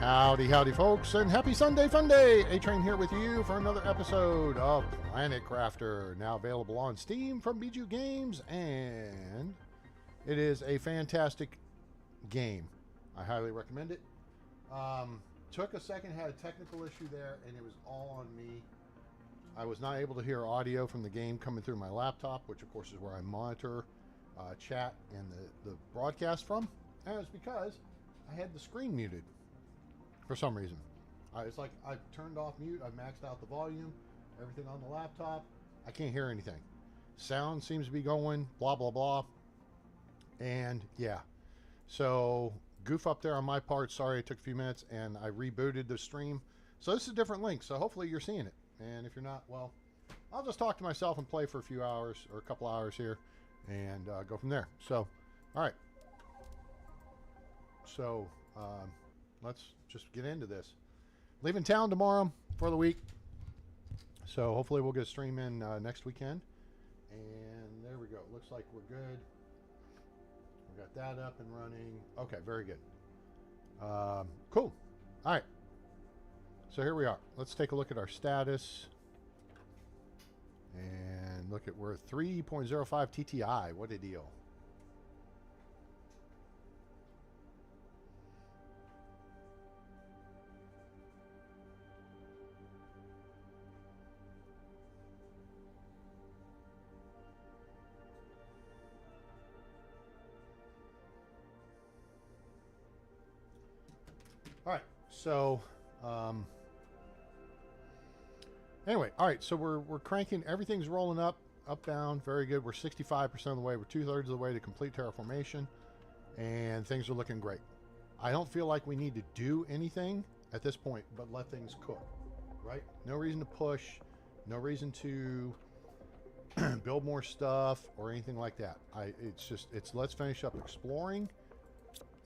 Howdy, howdy, folks, and happy Sunday Funday! A-Train here with you for another episode of Planet Crafter, now available on Steam from Bijou Games, and it is a fantastic game. I highly recommend it. Took a second, had a technical issue there, and it was all on me. I was not able to hear audio from the game coming through my laptop, which of course is where I monitor chat and the broadcast from, and it's because I had the screen muted. For some reason. It's like I've turned off mute, I've maxed out the volume, everything on the laptop. I can't hear anything. Sound seems to be going, blah, blah, blah. And yeah. So, goof up there on my part. Sorry it took a few minutes, and I rebooted the stream. So this is a different link, so hopefully you're seeing it. And if you're not, well, I'll just talk to myself and play for a few hours, or a couple hours here, and go from there. So, alright. So, let's just get into this. Leaving town tomorrow for the week, so hopefully we'll get a stream in next weekend. And there we go. Looks like we're good. We got that up and running. Okay, very good. Cool. All right. So here we are. Let's take a look at our status and look at we're 3.05 TTI. What a deal. All right, so anyway, all right, so we're cranking, everything's rolling up, down, very good. We're 65% of the way, we're 2/3 of the way to complete terraformation, and things are looking great. I don't feel like we need to do anything at this point, but let things cook, right? No reason to push, no reason to build more stuff or anything like that. It's let's finish up exploring,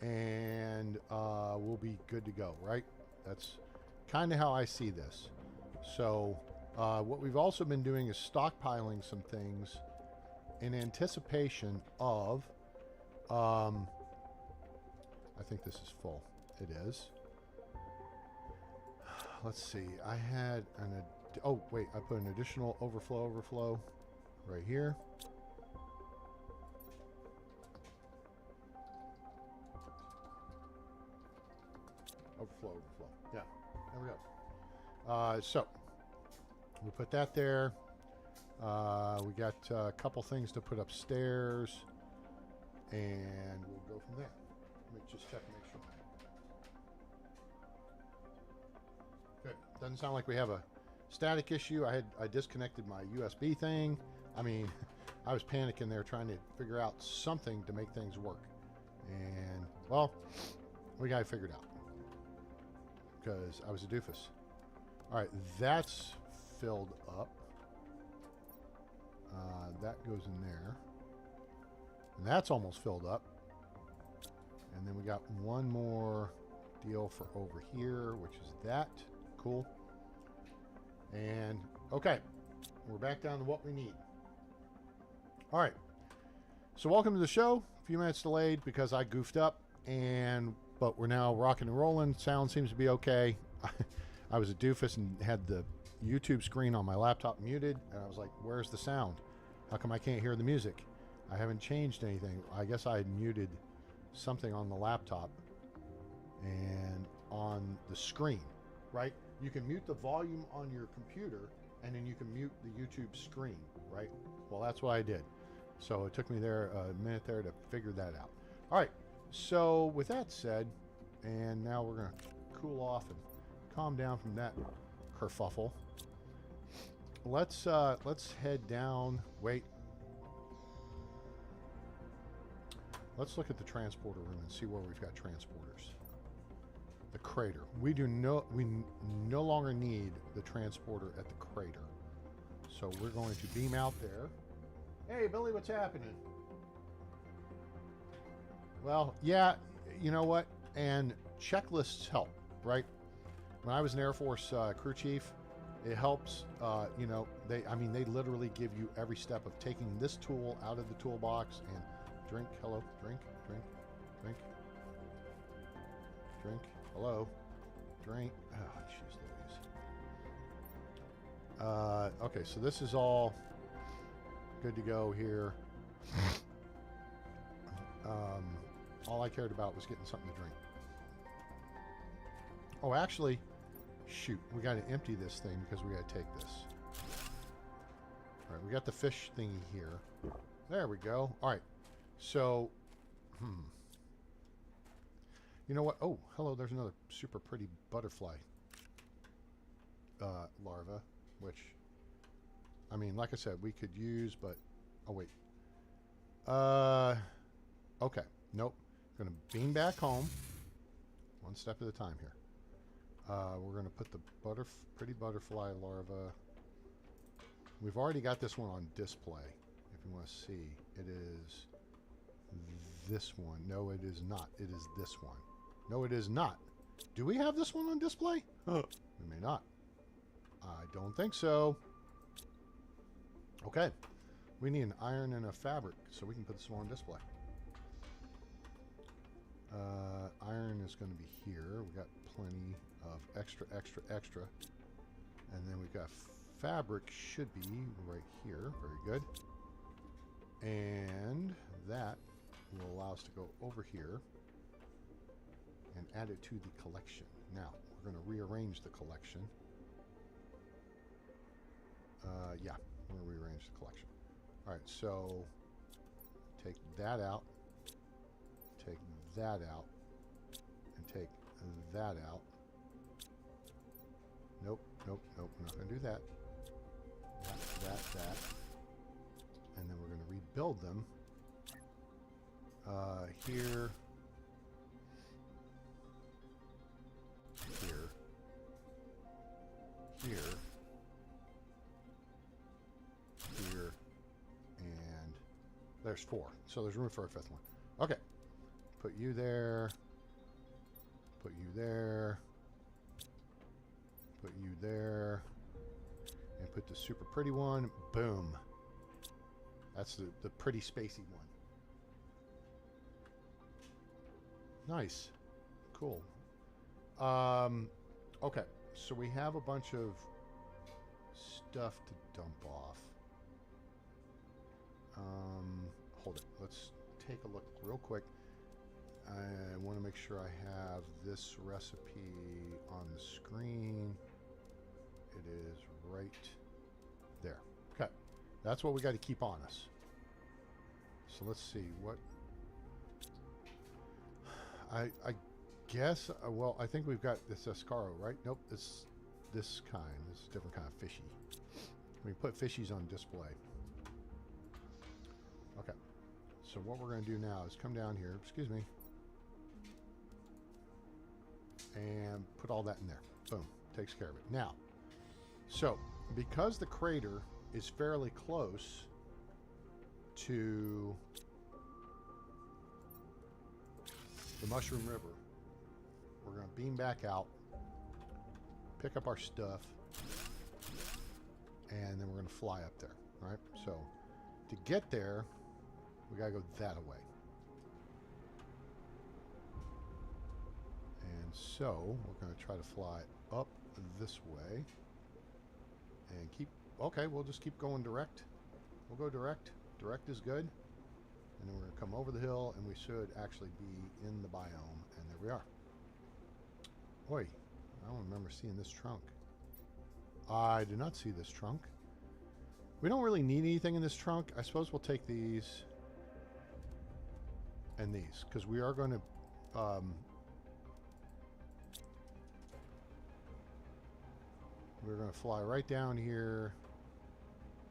and we'll be good to go, right? That's kind of how I see this. So what we've also been doing is stockpiling some things in anticipation of I think this is full. It is. Let's see, I had oh wait, I put an additional overflow right here. Overflow. Yeah, there we go. So we put that there. We got a couple things to put upstairs, and we'll go from there. Let me just check and make sure. Good. Doesn't sound like we have a static issue. I disconnected my USB thing. I mean, I was panicking there trying to figure out something to make things work, and well, we got it figured out. Because I was a doofus. Alright, that's filled up. That goes in there. And that's almost filled up. And then we got one more deal for over here, which is that. Cool. And, okay. We're back down to what we need. Alright. So welcome to the show. A few minutes delayed because I goofed up, but we're now rocking and rolling. Sound seems to be okay. I was a doofus and had the YouTube screen on my laptop muted, and I was like, where's the sound? How come I can't hear the music? I haven't changed anything. I guess I had muted something on the laptop and on the screen, right? You can mute the volume on your computer, and then you can mute the YouTube screen, right? Well, that's what I did. So it took me there a minute there to figure that out. All right. So with that said, and now we're going to cool off and calm down from that kerfuffle. Let's head down. Wait. Let's look at the transporter room and see where we've got transporters. The crater. We no longer need the transporter at the crater. So we're going to beam out there. Hey Billy, what's happening? Well, yeah, you know what? And checklists help, right? When I was an Air Force crew chief, it helps. You know, they literally give you every step of taking this tool out of the toolbox and drink. Hello, drink. Hello. drink. Oh, jeez Louise. Okay, so this is all good to go here. All I cared about was getting something to drink. Oh, actually, shoot, we got to empty this thing because we got to take this. All right, we got the fish thingy here. There we go. All right, so, you know what? Oh, hello, there's another super pretty butterfly larva, which, I mean, like I said, we could use, but, oh, wait. Okay, nope. Gonna beam back home. One step at a time here. We're gonna put the pretty butterfly larva. We've already got this one on display. If you want to see, it is this one. No, it is not. It is this one. No, it is not. Do we have this one on display? We may not. I don't think so. Okay. We need an iron and a fabric so we can put this one on display. Iron is going to be here. We got plenty of extra. And then we've got fabric should be right here. Very good. And that will allow us to go over here and add it to the collection. Now, we're going to rearrange the collection. Yeah, we're going to rearrange the collection. All right, so take that out, take that out, and take that out. Nope, nope, nope, I'm not going to do that. That. And then we're going to rebuild them. Here. Here. Here. Here. And there's 4. So there's room for a 5th one. Okay. Put you there. Put you there. Put you there. And put the super pretty one. Boom. That's the pretty spacey one. Nice. Cool. Okay. So we have a bunch of stuff to dump off. Hold it. Let's take a look real quick. I want to make sure I have this recipe on the screen. It is right there. Okay. That's what we got to keep on us. So let's see what I guess. Well, I think we've got this escargot, right? Nope. This kind. This is a different kind of fishy. We put fishies on display. Okay. So what we're going to do now is come down here. Excuse me. And put all that in there. Boom. Takes care of it. Now, so because the crater is fairly close to the Mushroom River, we're going to beam back out, pick up our stuff, and then we're going to fly up there. All right? So to get there, we got to go that way. And so we're going to try to fly up this way and keep, okay, we'll just keep going direct. We'll go direct. Direct is good. And then we're going to come over the hill and we should actually be in the biome. And there we are. Oi, I don't remember seeing this trunk. I do not see this trunk. We don't really need anything in this trunk. I suppose we'll take these and these because we are going to we're going to fly right down here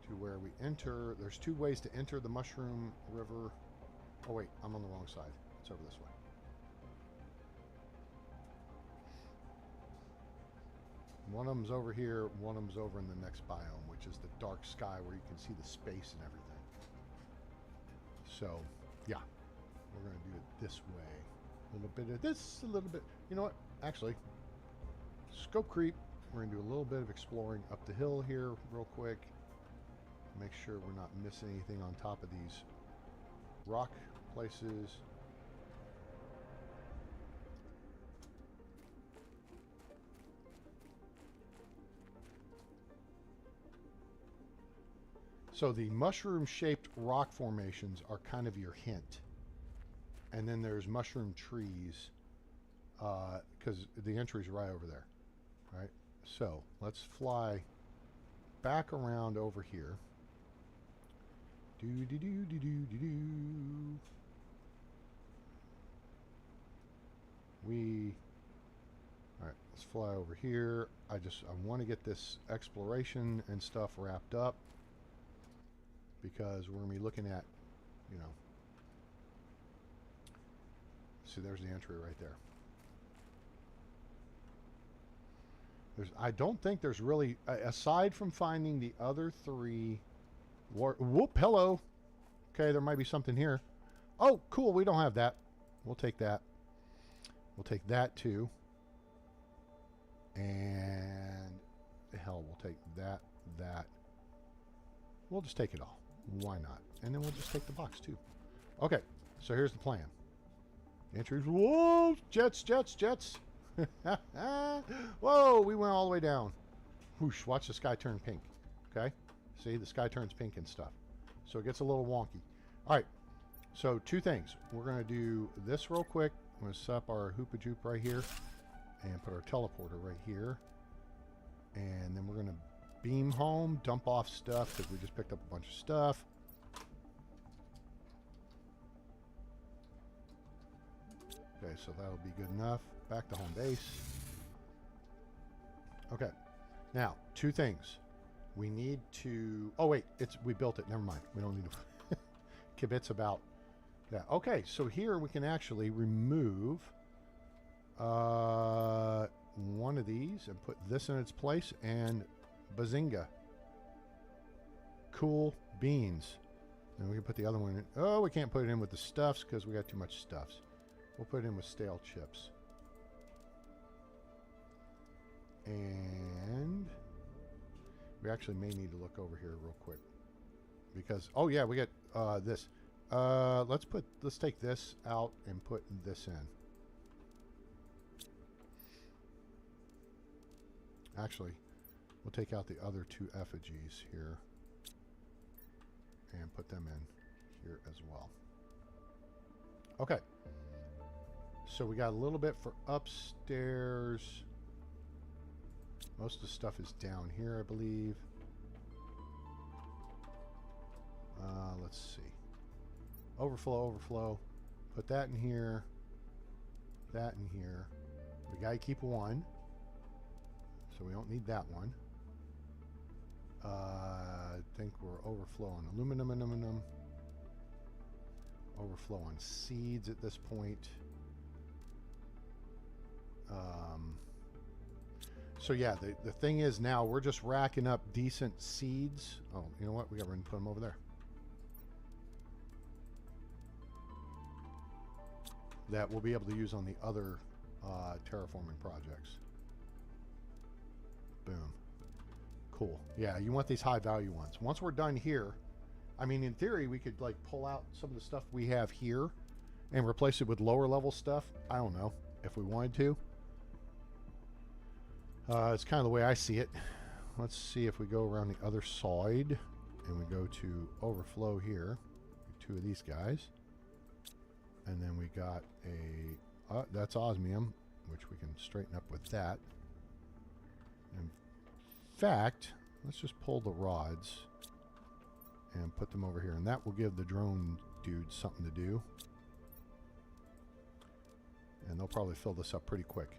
to where we enter. There's 2 ways to enter the Mushroom River. Oh wait, I'm on the wrong side. It's over this way. One of them's over here, one of them's over in the next biome, which is the dark sky where you can see the space and everything. So, yeah, we're going to do it this way. A little bit of this, a little bit. You know what? Actually, scope creep. We're going to do a little bit of exploring up the hill here real quick. Make sure we're not missing anything on top of these rock places. So the mushroom-shaped rock formations are kind of your hint. And then there's mushroom trees, because the entry's right over there. Right? So let's fly back around over here. All right, let's fly over here. I want to get this exploration and stuff wrapped up, because we're going to be looking at, you know, see, there's the entry right there. I don't think there's really, aside from finding the other three, whoop, hello. Okay, there might be something here. Oh, cool, we don't have that. We'll take that. We'll take that too. And hell, we'll take that. We'll just take it all. Why not? And then we'll just take the box too. Okay, so here's the plan. Entries. Whoa, jets. Whoa, we went all the way down. Whoosh, watch the sky turn pink. Okay? See, the sky turns pink and stuff. So it gets a little wonky. All right, so two things. We're going to do this real quick. I'm going to set up our hoopa-joop right here and put our teleporter right here. And then we're going to beam home, dump off stuff, because we just picked up a bunch of stuff. Okay, so that'll be good enough. Back to home base. Okay, now two things. We need to. Oh wait, we built it. Never mind. We don't need to kibitz about that. Okay, so here we can actually remove one of these and put this in its place, and bazinga! Cool beans. And we can put the other one in. Oh, we can't put it in with the stuffs because we got too much stuffs. We'll put it in with stale chips. And we actually may need to look over here real quick, because oh yeah, we get this. Let's take this out and put this in. Actually, we'll take out the other two effigies here and put them in here as well. Okay. So we got a little bit for upstairs. Most of the stuff is down here, I believe. Let's see. Overflow. Put that in here. That in here. We gotta keep one, so we don't need that one. I think we're overflow on aluminum. Overflow on seeds at this point. So yeah, the thing is now we're just racking up decent seeds. Oh, you know what? We got to put them over there. That we'll be able to use on the other terraforming projects. Boom. Cool. Yeah, you want these high value ones. Once we're done here, I mean, in theory, we could like pull out some of the stuff we have here and replace it with lower level stuff. I don't know if we wanted to. It's kind of the way I see it. Let's see if we go around the other side and we go to overflow here. Two of these guys. And then we got a, that's osmium, which we can straighten up with that. In fact, let's just pull the rods and put them over here. And that will give the drone dudes something to do. And they'll probably fill this up pretty quick.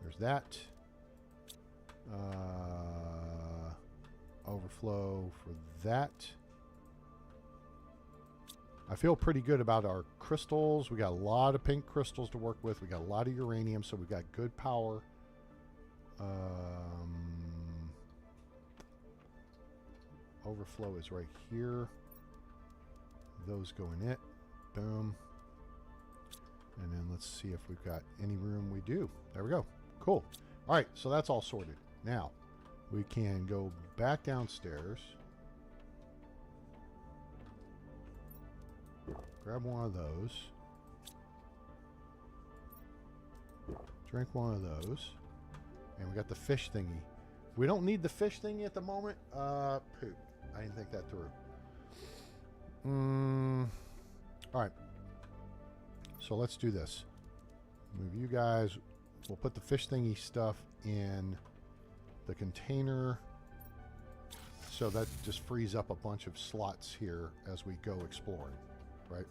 There's that. Overflow for that. I feel pretty good about our crystals. We got a lot of pink crystals to work with. We got a lot of uranium, so we got good power. Overflow is right here. Those go in it. Boom. And then let's see if we've got any room. We do. There we go. Cool. All right, so that's all sorted. Now, we can go back downstairs. Grab one of those. Drink one of those. And we got the fish thingy. We don't need the fish thingy at the moment. Poop. I didn't think that through. All right. So let's do this. Move you guys. We'll put the fish thingy stuff in the container. So that just frees up a bunch of slots here as we go exploring, right?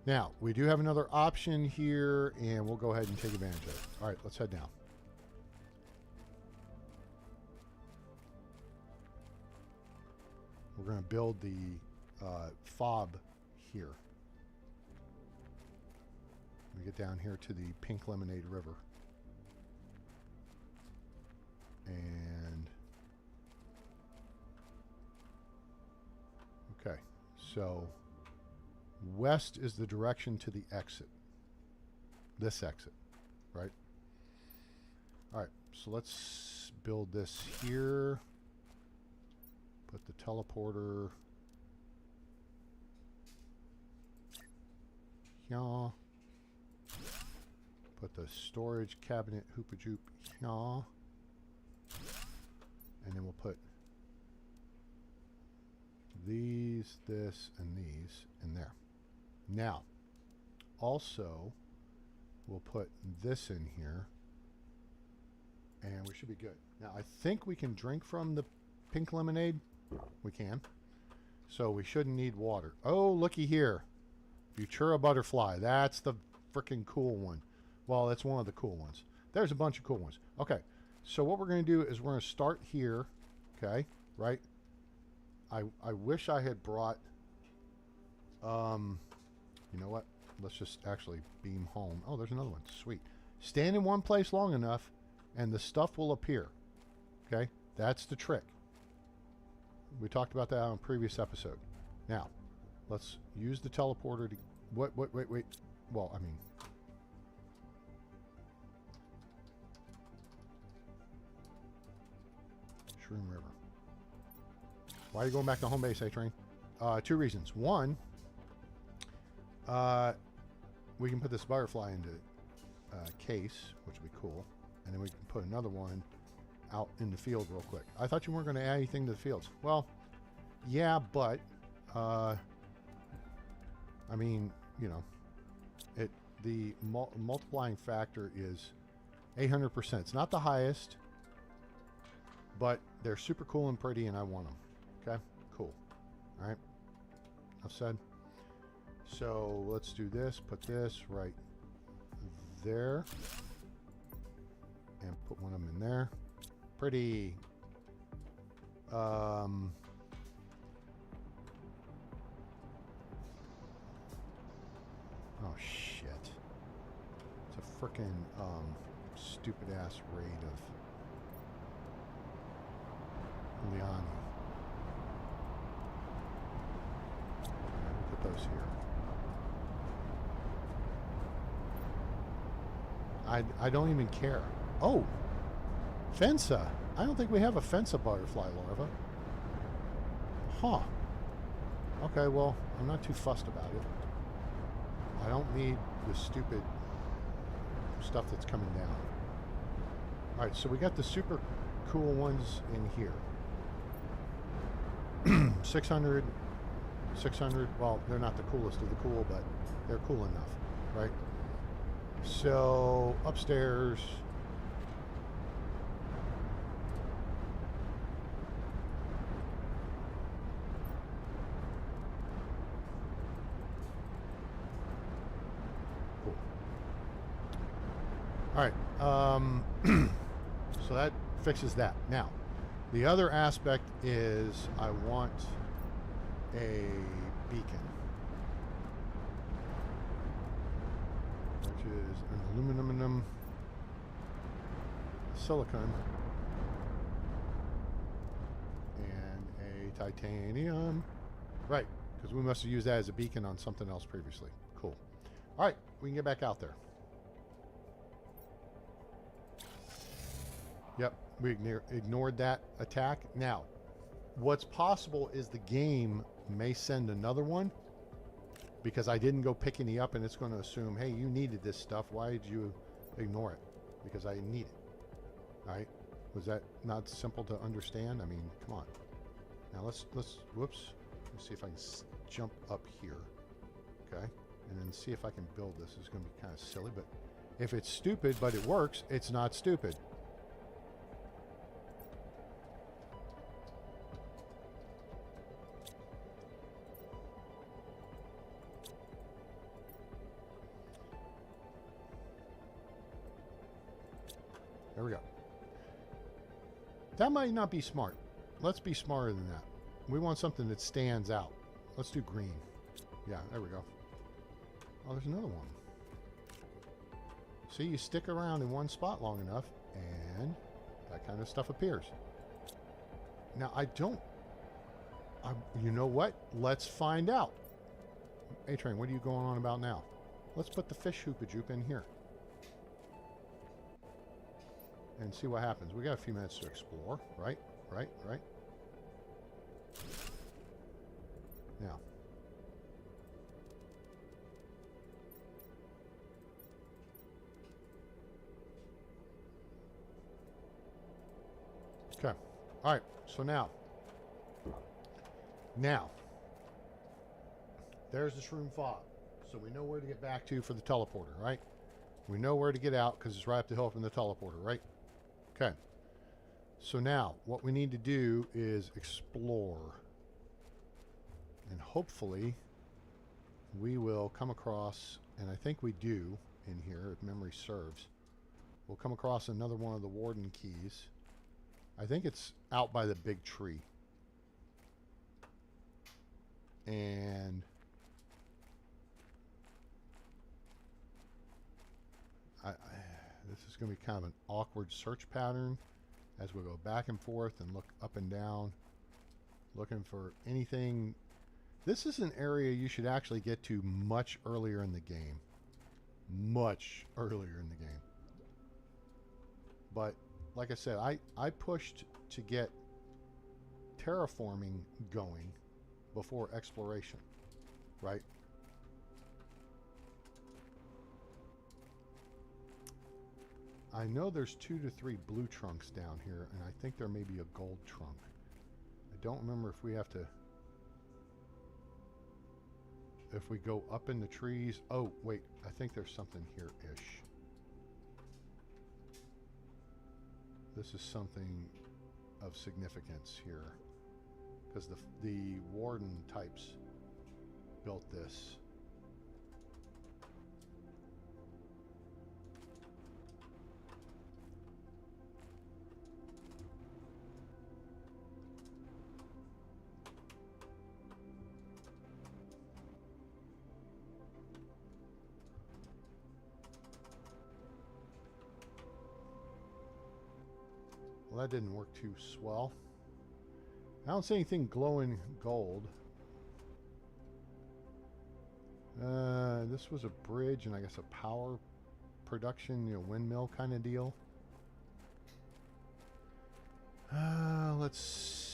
Now, we do have another option here, and we'll go ahead and take advantage of it. All right, let's head down. We're going to build the fob here. We get down here to the Pink Lemonade River. And okay, so west is the direction to the exit. This exit, right? All right, so let's build this here. Put the teleporter here. Put the storage cabinet hoopajoop here. And then we'll put these, this, and these in there. Now, also, we'll put this in here. And we should be good. Now, I think we can drink from the pink lemonade. We can. So we shouldn't need water. Oh, looky here. Futura butterfly. That's the freaking cool one. Well, that's one of the cool ones. There's a bunch of cool ones. Okay. So what we're going to do is we're going to start here. Okay. Right. I wish I had brought, you know what? Let's just actually beam home. Oh, there's another one. Sweet. Stand in one place long enough and the stuff will appear. Okay. That's the trick. We talked about that on a previous episode. Now, let's use the teleporter to... Wait. Well, I mean... Shroom River. Why are you going back to home base, A-Train? 2 reasons. One, we can put this butterfly into case, which would be cool. And then we can put another one out in the field real quick. I thought you weren't going to add anything to the fields. Well, yeah, but I mean, you know, the multiplying factor is 800%. It's not the highest, but they're super cool and pretty, and I want them. Okay, cool. All right, I've said. So let's do this. Put this right there, and put one of them in there. Pretty. Oh shit! It's a frickin' stupid ass raid of Leani. Put those here. I don't even care. Oh. Fensa. I don't think we have a Fensa butterfly larva. Huh. Okay, well, I'm not too fussed about it. I don't need the stupid stuff that's coming down. Alright, so we got the super cool ones in here. 600. Well, they're not the coolest of the cool, but they're cool enough, right? So, upstairs... All right, so that fixes that. Now, the other aspect is I want a beacon, which is an aluminum silicon and a titanium. Right, because we must have used that as a beacon on something else previously. Cool. All right, we can get back out there. Yep, we ignored that attack. Now, what's possible is the game may send another one because I didn't go pick any up, and it's going to assume, hey, you needed this stuff. Why did you ignore it? Because I need it. All right? Was that not simple to understand? I mean, come on. Now whoops. Let's see if I can jump up here. Okay. And then see if I can build this. It's going to be kind of silly, but if it's stupid but it works, it's not stupid. There we go. That might not be smart. Let's be smarter than that. We want something that stands out. Let's do green. Yeah, there we go. Oh, there's another one. See, you stick around in one spot long enough, and that kind of stuff appears. Now, you know what? Let's find out. A-Train, what are you going on about now? Let's put the fish hoopajoop in here. And see what happens. We got a few minutes to explore, right? Right. Now. Okay. All right. So now. There's the shroom fog. So we know where to get back to for the teleporter, right? We know where to get out because it's right up the hill from the teleporter, right? Okay. So now, what we need to do is explore. And hopefully, we will come across, and I think we do in here, if memory serves, we'll come across another one of the warden keys. I think it's out by the big tree. And this is going to be kind of an awkward search pattern as we go back and forth and look up and down, looking for anything. This is an area you should actually get to much earlier in the game. Much earlier in the game. But, like I said, I pushed to get terraforming going before exploration, right? I know there's 2 to 3 blue trunks down here, and I think there may be a gold trunk. I don't remember if we have to... If we go up in the trees... Oh, wait. I think there's something here-ish. This is something of significance here. Because the warden types built this. Well, that didn't work too swell. I don't see anything glowing gold. This was a bridge and I guess a power production, windmill kind of deal. Let's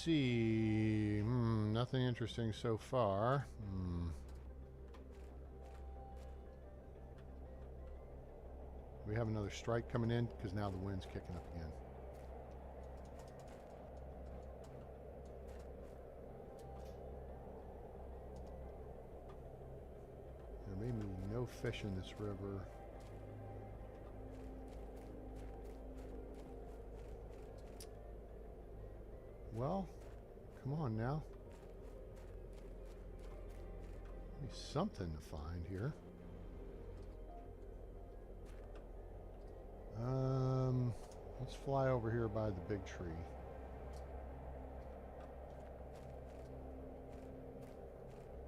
see. Nothing interesting so far. We have another strike coming in because now the wind's kicking up again. There may be no fish in this river. Well, come on now. Maybe something to find here. Let's fly over here by the big tree.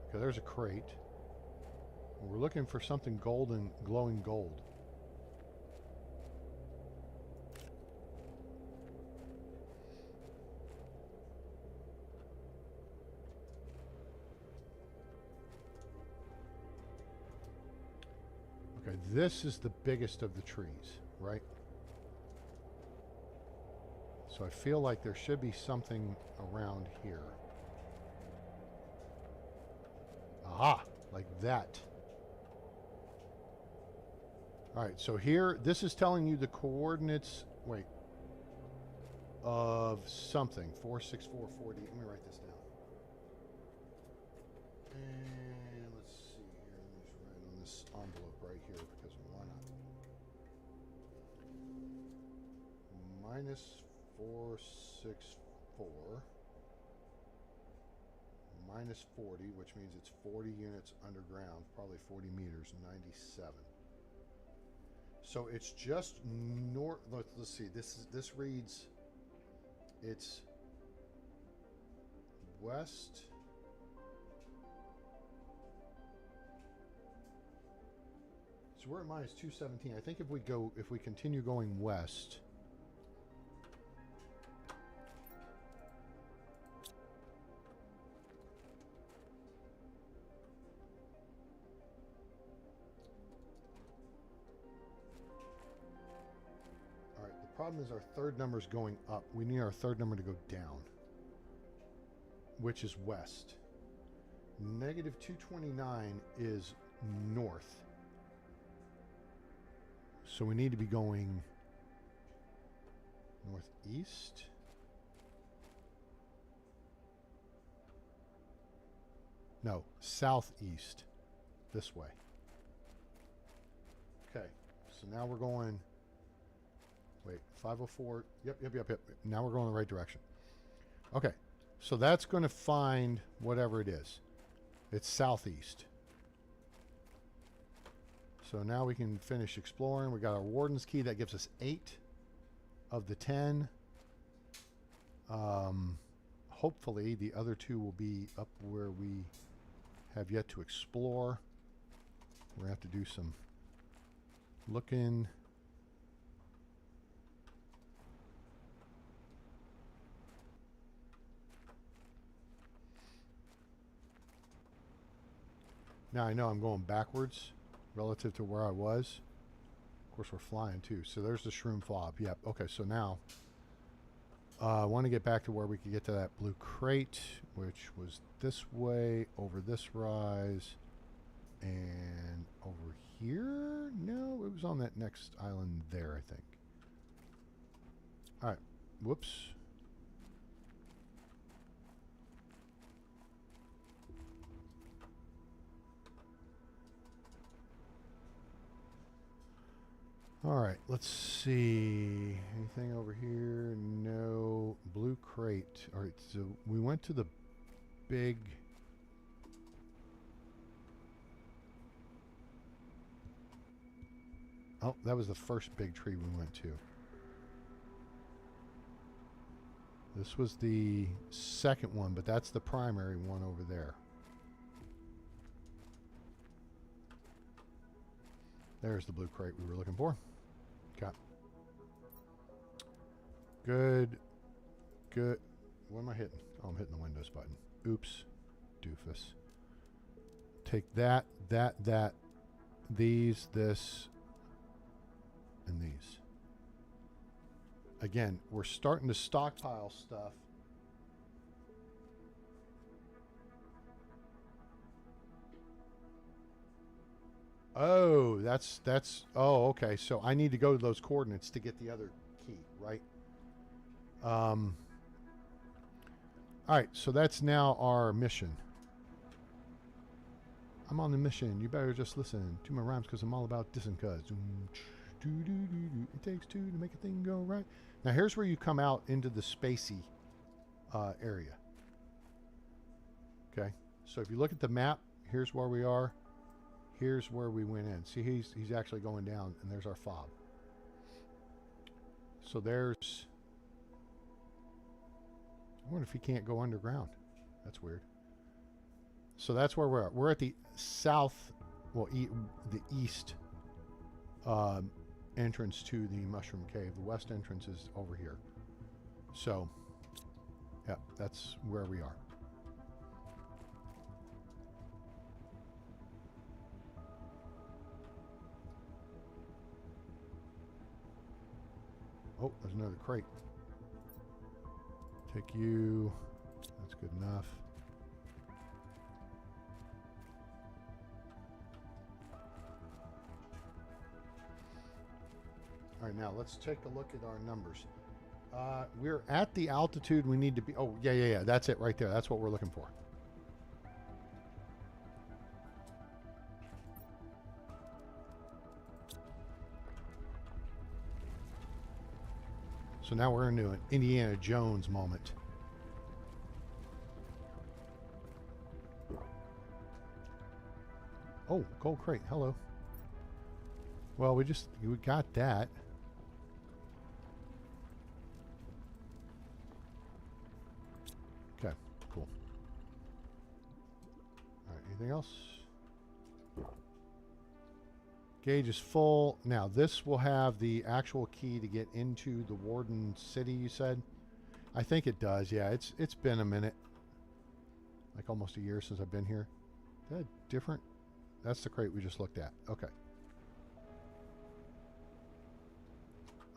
Okay, there's a crate. We're looking for something golden, glowing gold. Okay, this is the biggest of the trees, right? So I feel like there should be something around here. Aha! Like that. Alright, so here, this is telling you the coordinates. Wait. of something. 46440. Let me write this down. And let's see here. Let me just write on this envelope right here because why not? Minus 464 minus 40, which means it's 40 units underground, probably 40 meters, 97. So it's just north. Let's see. This reads. It's west. So we're at minus 217. I think if we continue going west. Problem is our third number is going up. We need our third number to go down, which is west. Negative 229 is north. So we need to be going northeast. No, southeast. This way. Okay, so now we're going... Wait, 504. Yep. Now we're going in the right direction. Okay, so that's going to find whatever it is. It's southeast. So now we can finish exploring. We got our warden's key. That gives us 8 of the 10. Hopefully the other 2 will be up where we have yet to explore. We're going to have to do some looking. Now I know I'm going backwards relative to where I was. Of course, we're flying too. So there's the shroom fob. Yep. Okay, so now I want to get back to where we could get to that blue crate, which was this way, over this rise, and over here? No, it was on that next island there, I think. All right. Whoops. All right, let's see. Anything over here? No. Blue crate. All right, so we went to the big... Oh, that was the first big tree we went to. This was the second one, but that's the primary one over there. There's the blue crate we were looking for. Okay. Good. What am I hitting? Oh, I'm hitting the Windows button. Oops. Doofus. Take that, these, this, and these. Again, we're starting to stockpile stuff. Oh, that's oh, okay. So I need to go to those coordinates to get the other key, right? All right, so that's now our mission. I'm on the mission. You better just listen to my rhymes because I'm all about dissing cuz. It takes 2 to make a thing go right. Now here's where you come out into the spacey area. Okay, so if you look at the map, here's where we are. Here's where we went in. See, he's actually going down, and there's our fob. So there's... I wonder if he can't go underground. That's weird. So that's where we're at. We're at the south, well, the east entrance to the Mushroom Cave. The west entrance is over here. So, yeah, that's where we are. Oh, there's another crate. Take you. That's good enough. All right, now let's take a look at our numbers. We're at the altitude we need to be. Oh, yeah. That's it right there. That's what we're looking for. So now we're into an Indiana Jones moment. Oh, gold crate. Hello. Well, we got that. Okay, cool. All right, anything else? Gauge is full. Now, this will have the actual key to get into the Warden City, you said? I think it does, yeah. It's been a minute. Like almost a year since I've been here. Is that different? That's the crate we just looked at. Okay.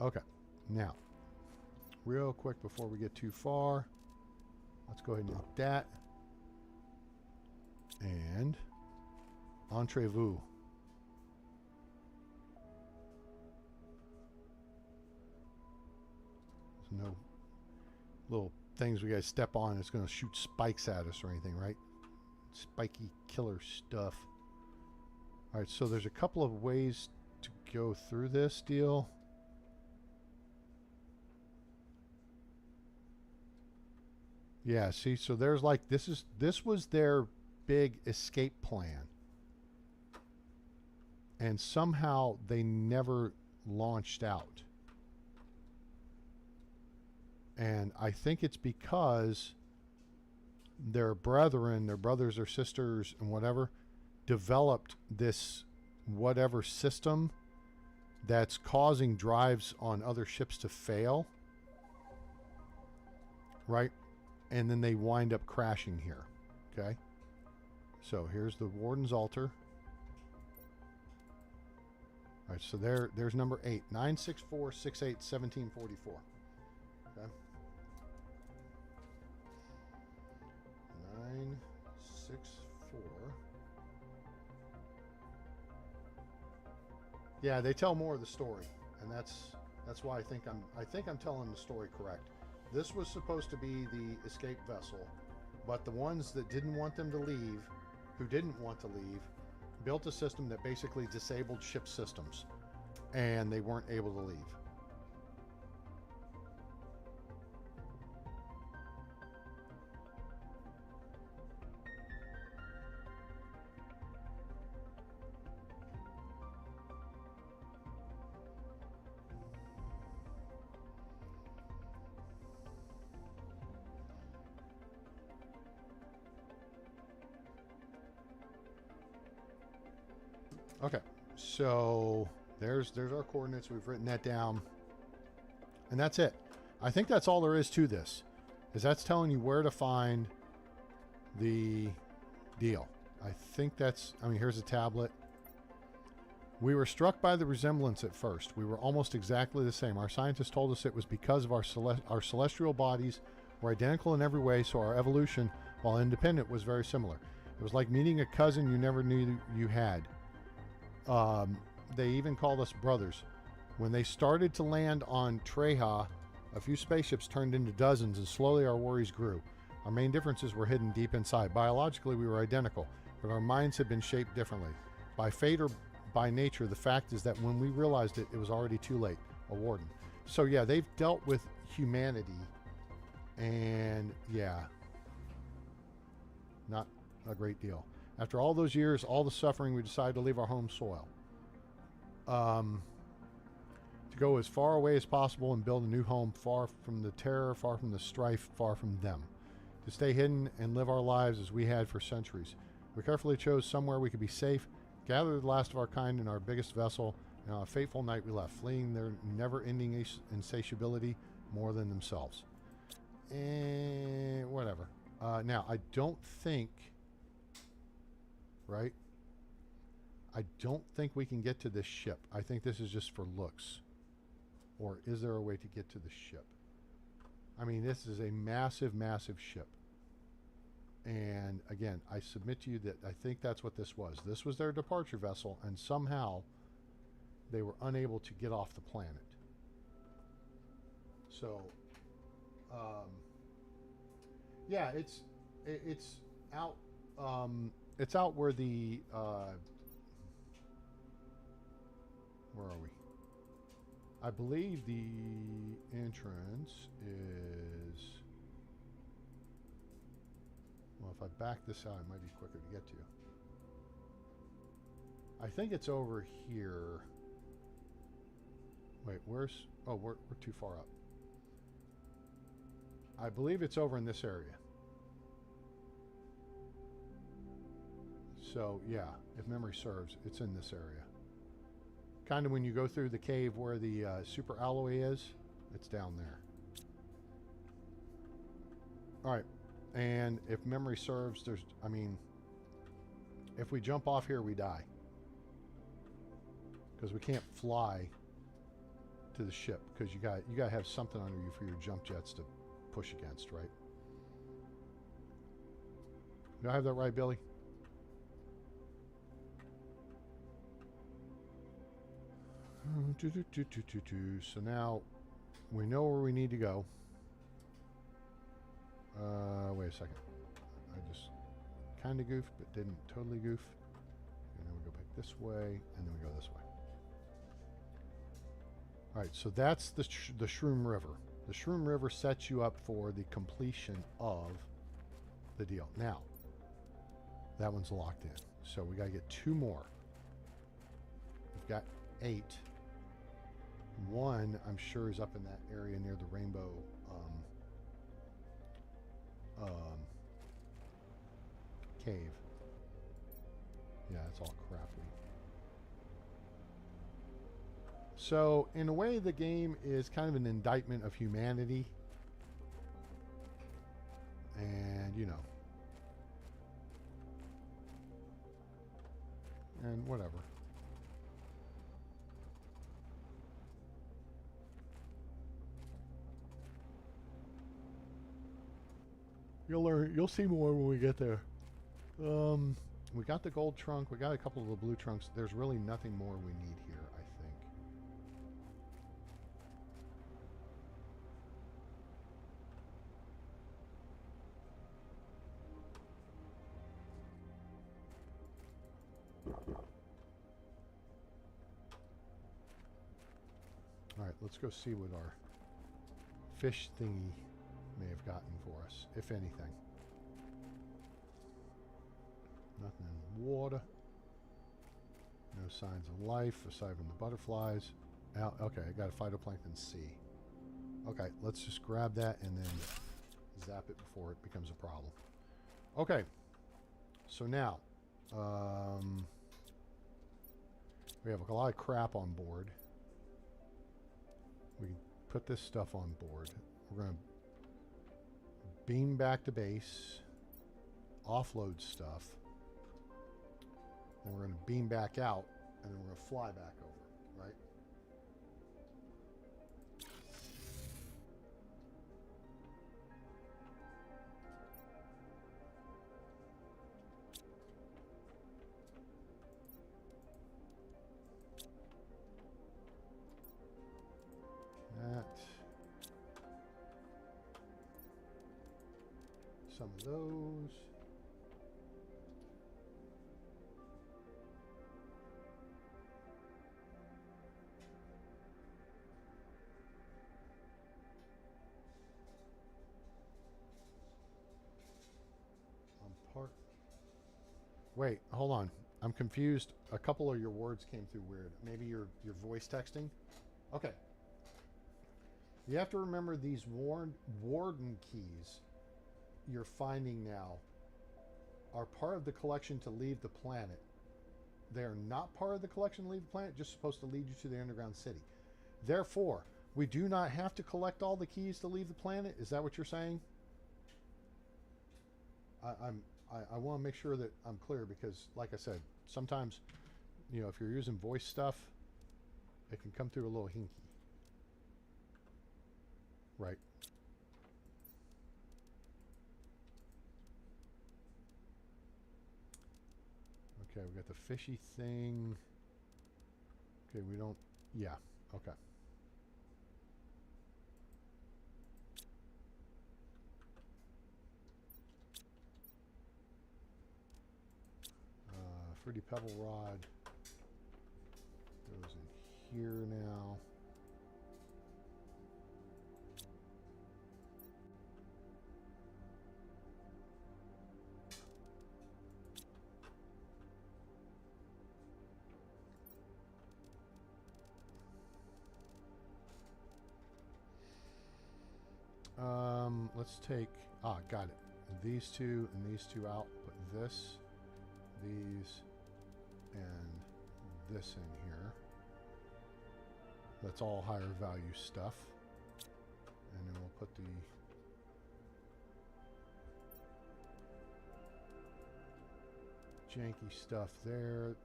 Okay. Now, real quick before we get too far, let's go ahead and hit that. And entrez-vous. There's no little things we gotta step on. It's gonna shoot spikes at us or anything, right? Spiky killer stuff. All right, so there's a couple of ways to go through this deal. Yeah, see, so there's like this was their big escape plan. And somehow they never launched out. And I think it's because their brothers or sisters and whatever, developed this whatever system that's causing drives on other ships to fail. Right? And then they wind up crashing here. Okay? So here's the Warden's Altar. All right, so there's number 8. 964681744. Okay. 964. Yeah, they tell more of the story, and that's why I think I'm telling the story correct. This was supposed to be the escape vessel, but the ones that didn't want them to leave, who didn't want to leave, built a system that basically disabled ship systems, and they weren't able to leave. Okay, so there's our coordinates. We've written that down, and that's it. I think that's all there is to this, is that's telling you where to find the deal. I think that's, I mean, here's a tablet. We were struck by the resemblance at first. We were almost exactly the same. Our scientists told us it was because of our celestial bodies were identical in every way, so our evolution, while independent, was very similar. It was like meeting a cousin you never knew you had. They even called us brothers. When they started to land on Treha, a few spaceships turned into dozens, and slowly our worries grew. Our main differences were hidden deep inside. Biologically, we were identical, but our minds had been shaped differently. By fate or by nature, the fact is that when we realized it, it was already too late. A Warden. So yeah, they've dealt with humanity, and yeah, not a great deal. After all those years, all the suffering, we decided to leave our home soil. To go as far away as possible and build a new home, far from the terror, far from the strife, far from them. To stay hidden and live our lives as we had for centuries. We carefully chose somewhere we could be safe, gathered the last of our kind in our biggest vessel, and on a fateful night we left, fleeing their never-ending insatiability more than themselves. And whatever. Now, I don't think... Right? I don't think we can get to this ship. I think this is just for looks. Or is there a way to get to the ship? I mean, this is a massive, massive ship. And again, I submit to you that I think that's what this was. This was their departure vessel, and somehow they were unable to get off the planet. So Yeah, it's out. It's out where the where are we? I believe the entrance is. Well, if I back this out, it might be quicker to get to. I think it's over here. Wait, where's... Oh, we're too far up. I believe it's over in this area. So, yeah, if memory serves, it's in this area. Kind of when you go through the cave where the super alloy is, it's down there. All right. And if memory serves, there's... I mean, if we jump off here, we die. Because we can't fly to the ship, because you got to have something under you for your jump jets to push against, right? Do I have that right, Billy? So now we know where we need to go. Wait a second. I just kind of goofed, but didn't totally goof. And then we go back this way, and then we go this way. All right, so that's the Shroom River. The Shroom River sets you up for the completion of the deal. Now, that one's locked in. So we got to get 2 more. We've got 8. 1, I'm sure, is up in that area near the rainbow cave. Yeah, it's all crappy. So, in a way, the game is kind of an indictment of humanity. And, you know. And whatever. You'll learn. You'll see more when we get there. We got the gold trunk. We got a couple of the blue trunks. There's really nothing more we need here, I think. All right, let's go see what our fish thingy may have gotten for us, if anything. Nothing in the water. No signs of life aside from the butterflies. Now, okay, I got a phytoplankton C. Okay, let's just grab that and then zap it before it becomes a problem. Okay, so now we have a lot of crap on board. We can put this stuff on board. We're going to beam back to base, offload stuff, then we're going to beam back out, and then we're going to fly back over, right? That. Some of those. Wait, hold on. I'm confused. A couple of your words came through weird. Maybe you're voice texting? Okay. You have to remember these warden keys you're finding now are part of the collection to leave the planet. They're not part of the collection to leave the planet, just supposed to lead you to the underground city. Therefore, we do not have to collect all the keys to leave the planet. Is that what you're saying? I want to make sure that I'm clear because, like I said, sometimes, you know, if you're using voice stuff, it can come through a little hinky. Right. Okay, we got the fishy thing. Okay, we don't... Yeah, okay. pretty pebble rod goes in here now. Let's take, got it. These two and these two out. Put this, these, and this in here. That's all higher value stuff. And then we'll put the janky stuff there.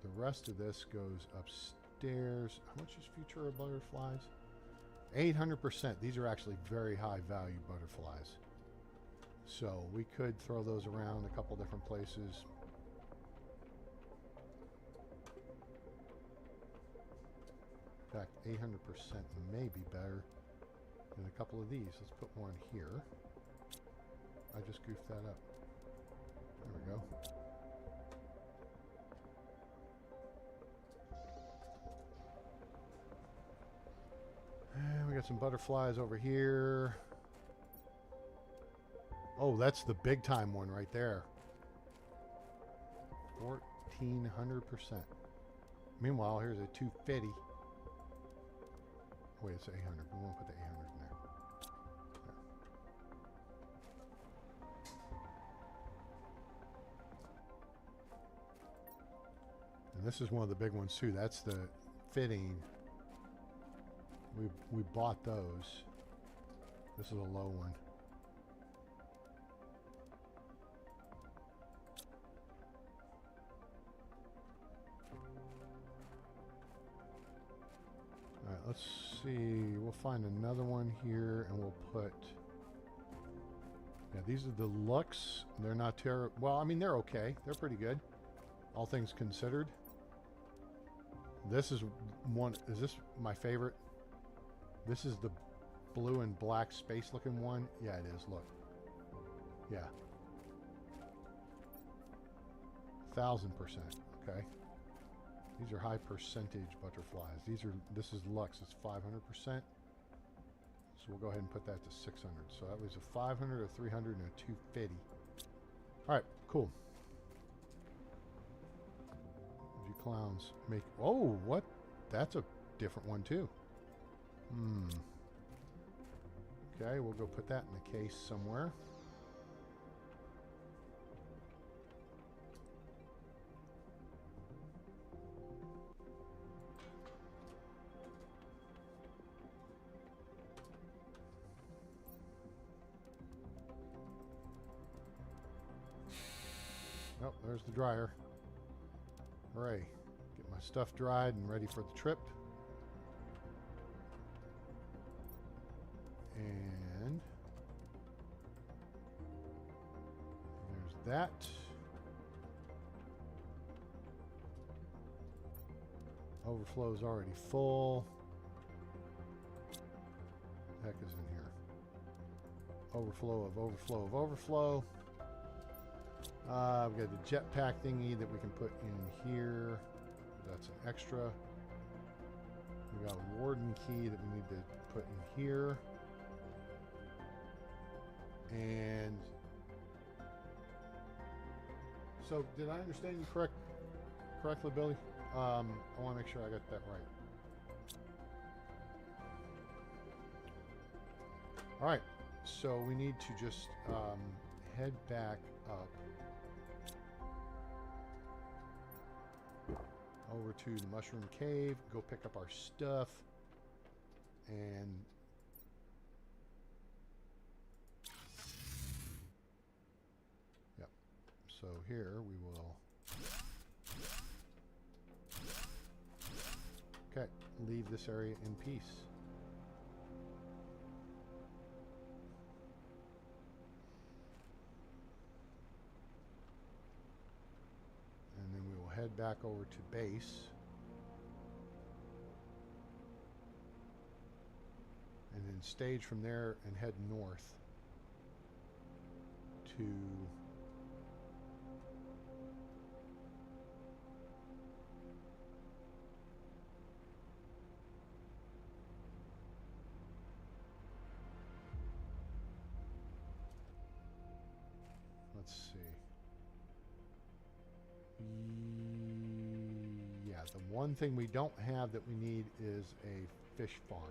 The rest of this goes upstairs. How much is Future of Butterflies? 800%. These are actually very high value butterflies. So we could throw those around a couple different places. In fact, 800% may be better than a couple of these. Let's put one here. I just goofed that up. There we go. And we got some butterflies over here. Oh, that's the big time one right there. 1400%. Meanwhile, here's a 250. Wait, it's 800. We won't put the 800 in there. And this is one of the big ones too. That's the fitting. We bought those. This is a low one. All right, let's see. We'll find another one here, and we'll put. Yeah, these are the Lux. They're not terrible. Well, I mean, they're okay. They're pretty good, all things considered. This is one. Is this my favorite? This is the blue and black space looking one. Yeah, it is. Look. Yeah. 1000%. Okay. These are high percentage butterflies. This is Lux. It's 500%. So we'll go ahead and put that to 600. So that was a 500, a 300, and a 250. All right. Cool. You clowns make. Oh, what? That's a different one too. Okay, we'll go put that in the case somewhere. Oh, there's the dryer. Hooray. Get my stuff dried and ready for the trip. And there's that. Overflow's already full. What the heck is in here? Overflow of overflow of overflow. We've got the jetpack thingy that we can put in here. That's an extra. We got a warden key that we need to put in here. And so, did I understand you correctly, Billy? I want to make sure I got that right. All right, so we need to just head back up over to the Mushroom Cave, go pick up our stuff, and so here we will, okay, leave this area in peace. And then we will head back over to base. And then stage from there and head north to Yeah, the one thing we don't have that we need is a fish farm.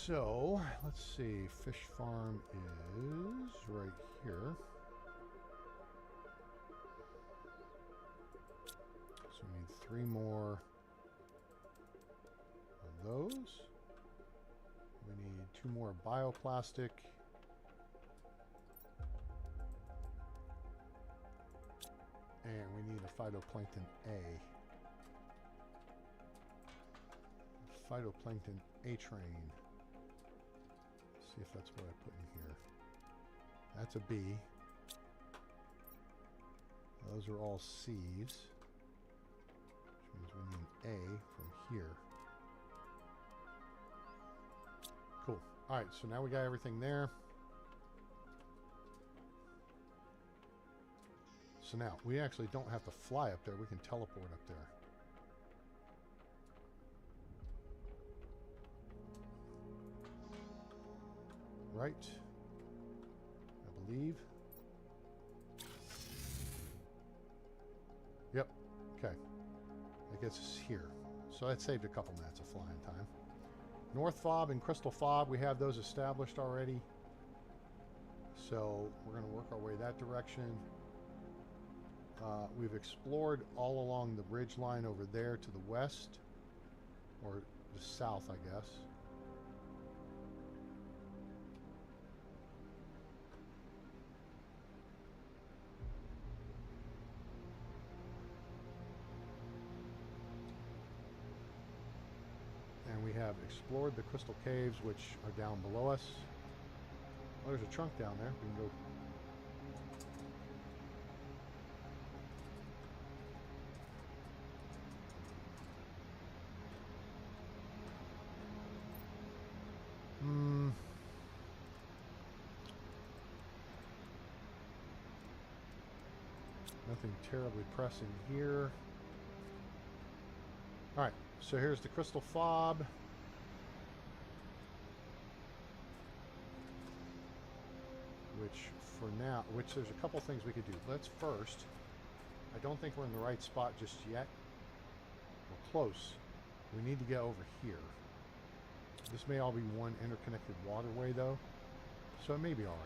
So, let's see. Fish farm is right here. So we need 3 more of those. We need 2 more bioplastic. And we need a phytoplankton A. Phytoplankton A train. See if that's what I put in here. That's a B. Those are all C's. Which means we need an A from here. Cool. Alright, so now we got everything there. So now, we actually don't have to fly up there. We can teleport up there. Right, I believe. Yep, okay. That gets us here. So that saved a couple minutes of flying time. North Fob and Crystal Fob, we have those established already. So we're going to work our way that direction. We've explored all along the ridge line over there to the west, or the south, I guess. And we have explored the crystal caves, which are down below us. Oh, there's a trunk down there. We can go. Nothing terribly pressing here. Alright, so here's the crystal fob. Which there's a couple things we could do. Let's first, I don't think we're in the right spot just yet. We're close. We need to get over here. This may all be one interconnected waterway though, so it may be alright.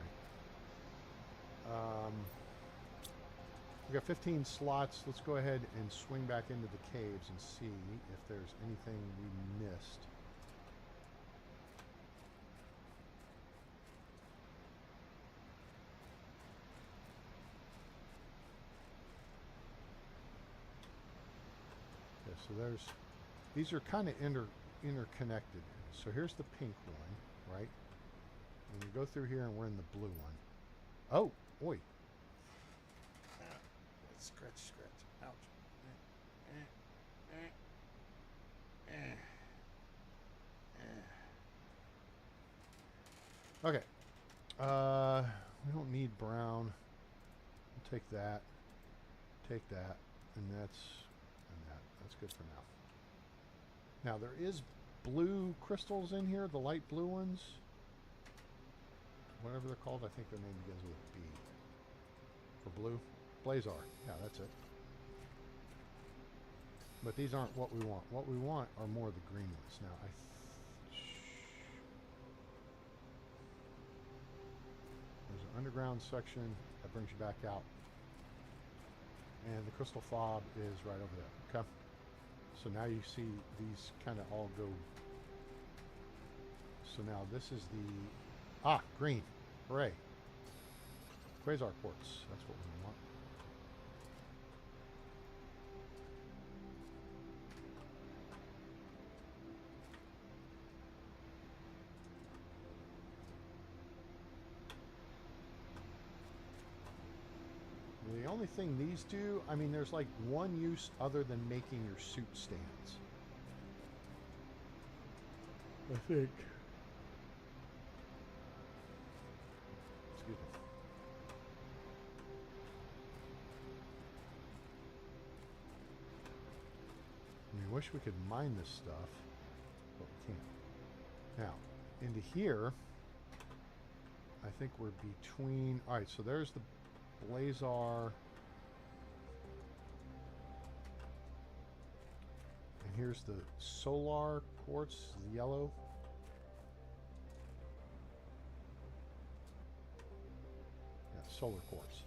We got 15 slots. Let's go ahead and swing back into the caves and see if there's anything we missed. Okay, so these are kind of interconnected. So here's the pink one, right? And we go through here and we're in the blue one. Oh, oi. Scratch, scratch. Ouch. Okay. We don't need brown. We'll take that. Take that. And that. That's good for now. Now, there is blue crystals in here, the light blue ones. Whatever they're called, I think their name begins with B. For blue. Blazar. Yeah, that's it. But these aren't what we want. What we want are more of the green ones. Now, there's an underground section that brings you back out. And the crystal fob is right over there. Okay? So now you see these kind of all go. So now this is the... Ah, green. Hooray. Quasar quartz. That's what we want. The only thing these do, I mean, there's like one use other than making your suit stands. I think. Excuse me. wish we could mine this stuff, but we can't. Now, into here, I think we're between... Alright, so there's the Blazar. And here's the Solar Quartz, the yellow. Yeah, Solar Quartz.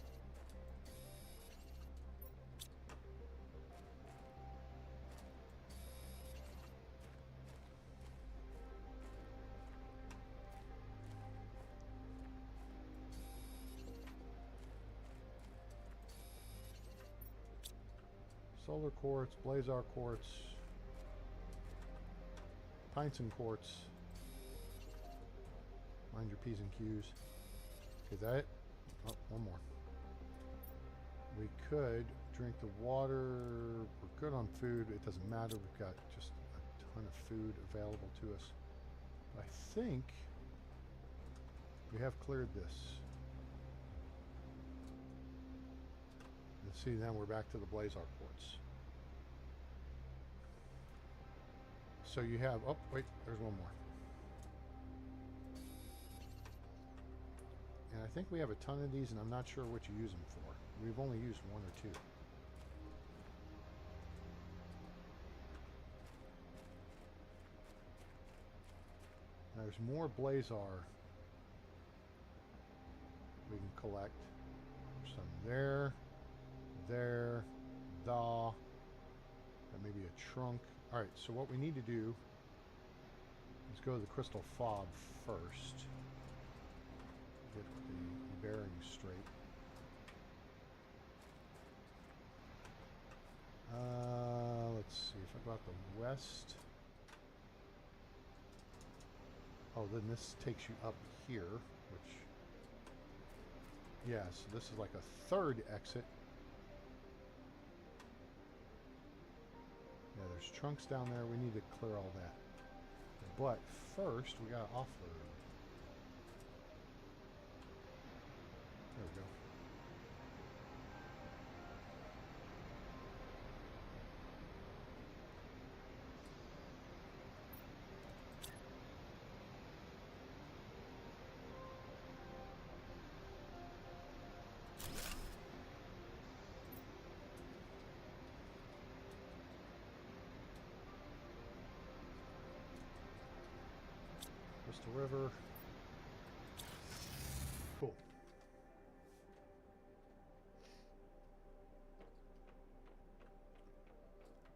Solar Quartz, Blazar Quartz, Pinson Quartz. Mind your P's and Q's. Is that it? Oh, one more. We could drink the water. We're good on food. It doesn't matter. We've got just a ton of food available to us. I think we have cleared this. Let's see, then we're back to the Blazar Quartz. So you have, oh, wait, there's one more. And I think we have a ton of these, and I'm not sure what you use them for. We've only used one or two. Now, there's more Blazar we can collect. There's some there. There, and maybe a trunk. All right, so what we need to do is go to the crystal fob first. Get the bearings straight. Let's see if I go out the west. Oh, then this takes you up here, which, yeah, so this is like a third exit. Yeah, there's trunks down there. We need to clear all that. But first, we got to offload. There we go. Crystal River. Cool.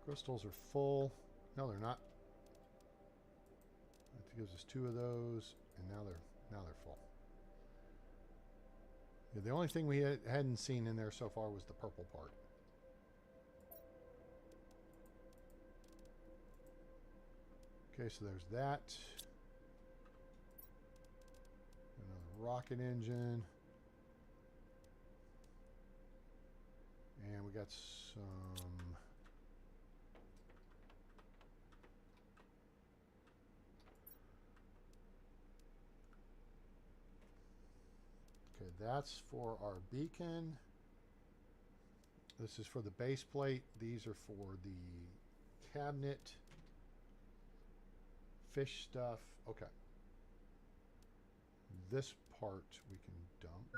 Crystals are full. No, they're not. That gives us two of those, and now they're full. Yeah, the only thing we hadn't seen in there so far was the purple part. Okay, so there's that. Another rocket engine. And we got some... Okay, that's for our beacon. This is for the base plate. These are for the cabinet. Fish stuff. Okay. This part we can dump.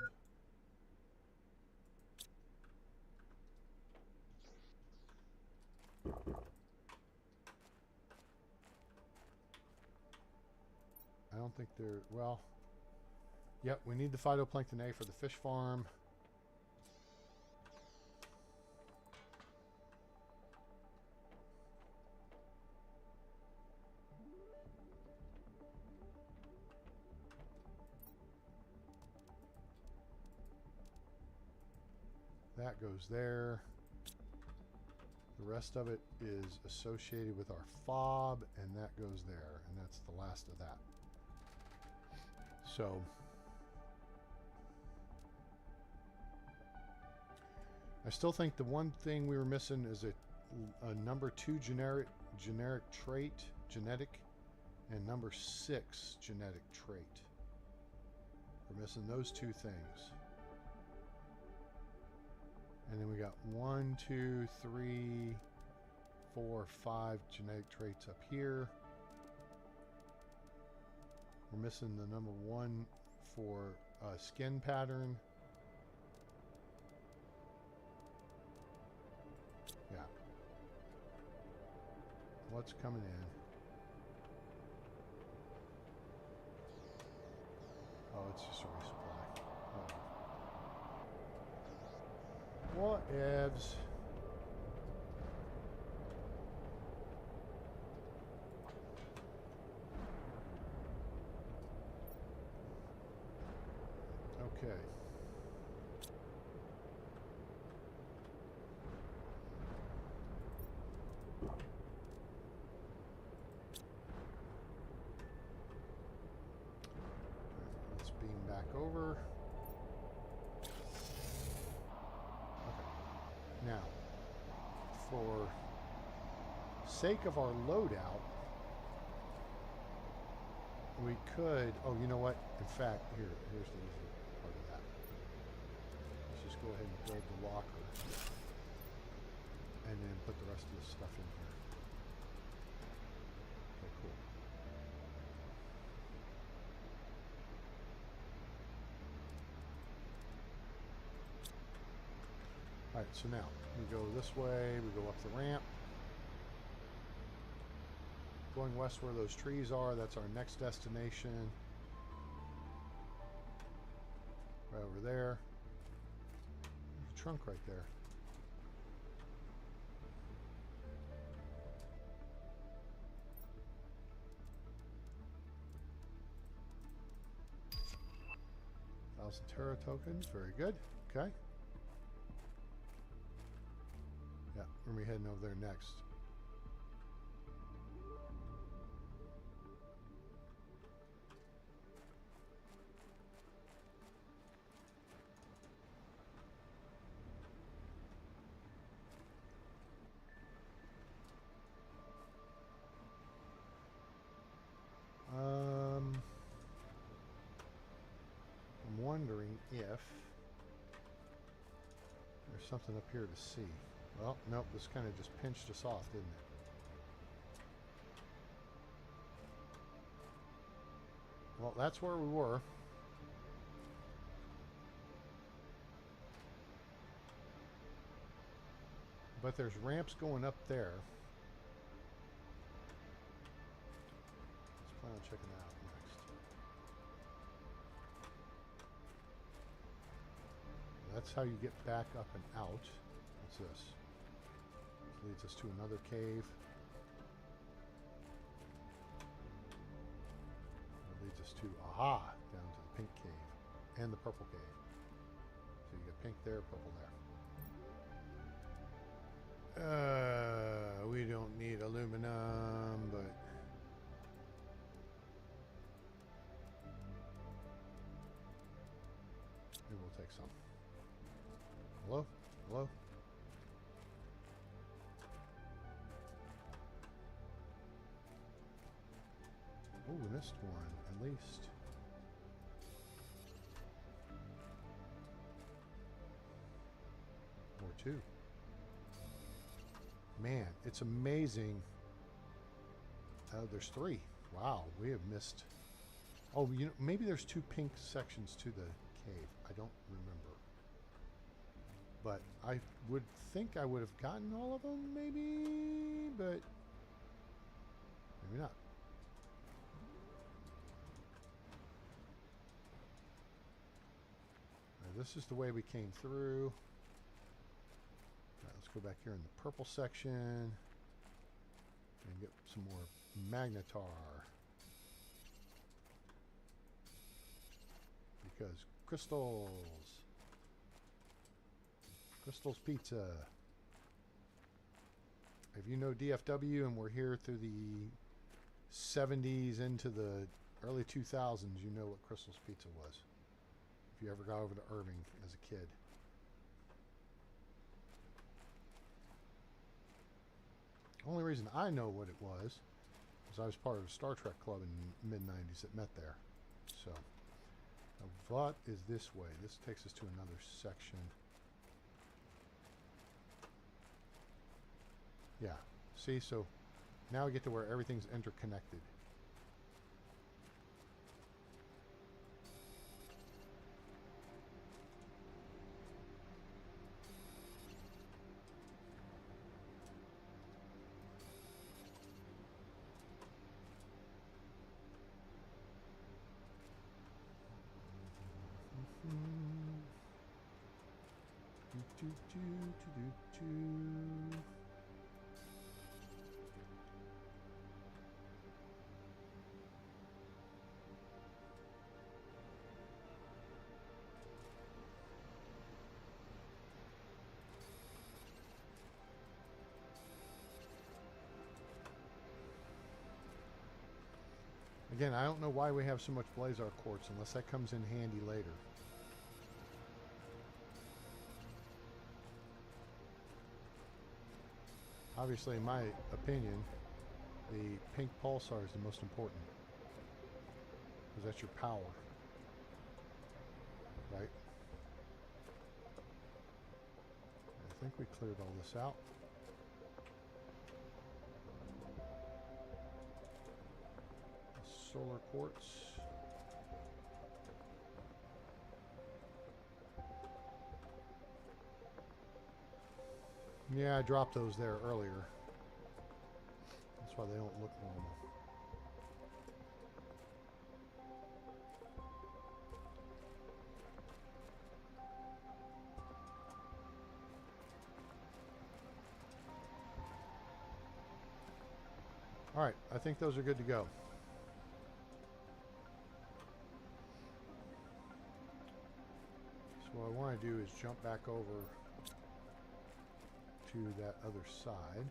I don't think they're... Well... Yep, we need the phytoplankton A for the fish farm. That goes there. The rest of it is associated with our fob, and that goes there, and that's the last of that. So... I still think the one thing we were missing is a number 2 genetic trait, and number 6 genetic trait. We're missing those two things. And then we got 1, 2, 3, 4, 5 genetic traits up here. We're missing the number 1 for skin pattern. Yeah. What's coming in? Oh, it's just a resupply. Oh. Whatevs. Okay. Let's beam back over. Okay. Now, for sake of our loadout, we could, oh, you know what? In fact, here's the easy part of that. Let's just go ahead and build the locker and then put the rest of this stuff in here. Okay, cool. Alright, so now we go this way, we go up the ramp. Going west where those trees are, that's our next destination. Right over there. There's a trunk right there. Thousand Terra tokens, very good. Okay. Yeah, we're gonna be heading over there next. I'm wondering if there's something up here to see. Well, nope, this kind of just pinched us off, didn't it? Well, that's where we were. But there's ramps going up there. Let's plan on checking that out next. That's how you get back up and out. What's this? This leads us to another cave. It leads us to, aha, down to the pink cave and the purple cave. So you get pink there, purple there. We don't need aluminum, but maybe we'll take some. Hello? Hello? Oh, we missed one, at least. Or two. Man, it's amazing. There's 3. Wow, we have missed. Oh, you know, maybe there's 2 pink sections to the cave. I don't remember. But I would think I would have gotten all of them, maybe, but maybe not. Now, this is the way we came through. Let's go back here in the purple section and get some more magnetar. Because crystals. Crystals Pizza. If you know DFW and we're here through the 70s into the early 2000s, you know what Crystals Pizza was. If you ever got over to Irving as a kid. Only reason I know what it was I was part of a Star Trek club in the mid-90s that met there. So, what is this way? This takes us to another section. Yeah, See, so now we get to where everything's interconnected. Again, I don't know why we have so much Blazar quartz unless that comes in handy later. Obviously, in my opinion, the pink pulsar is the most important. Because that's your power. Right? I think we cleared all this out. Solar quartz. Yeah, I dropped those there earlier. That's why they don't look normal. All right, I think those are good to go. So what I want to do is jump back over to that other side.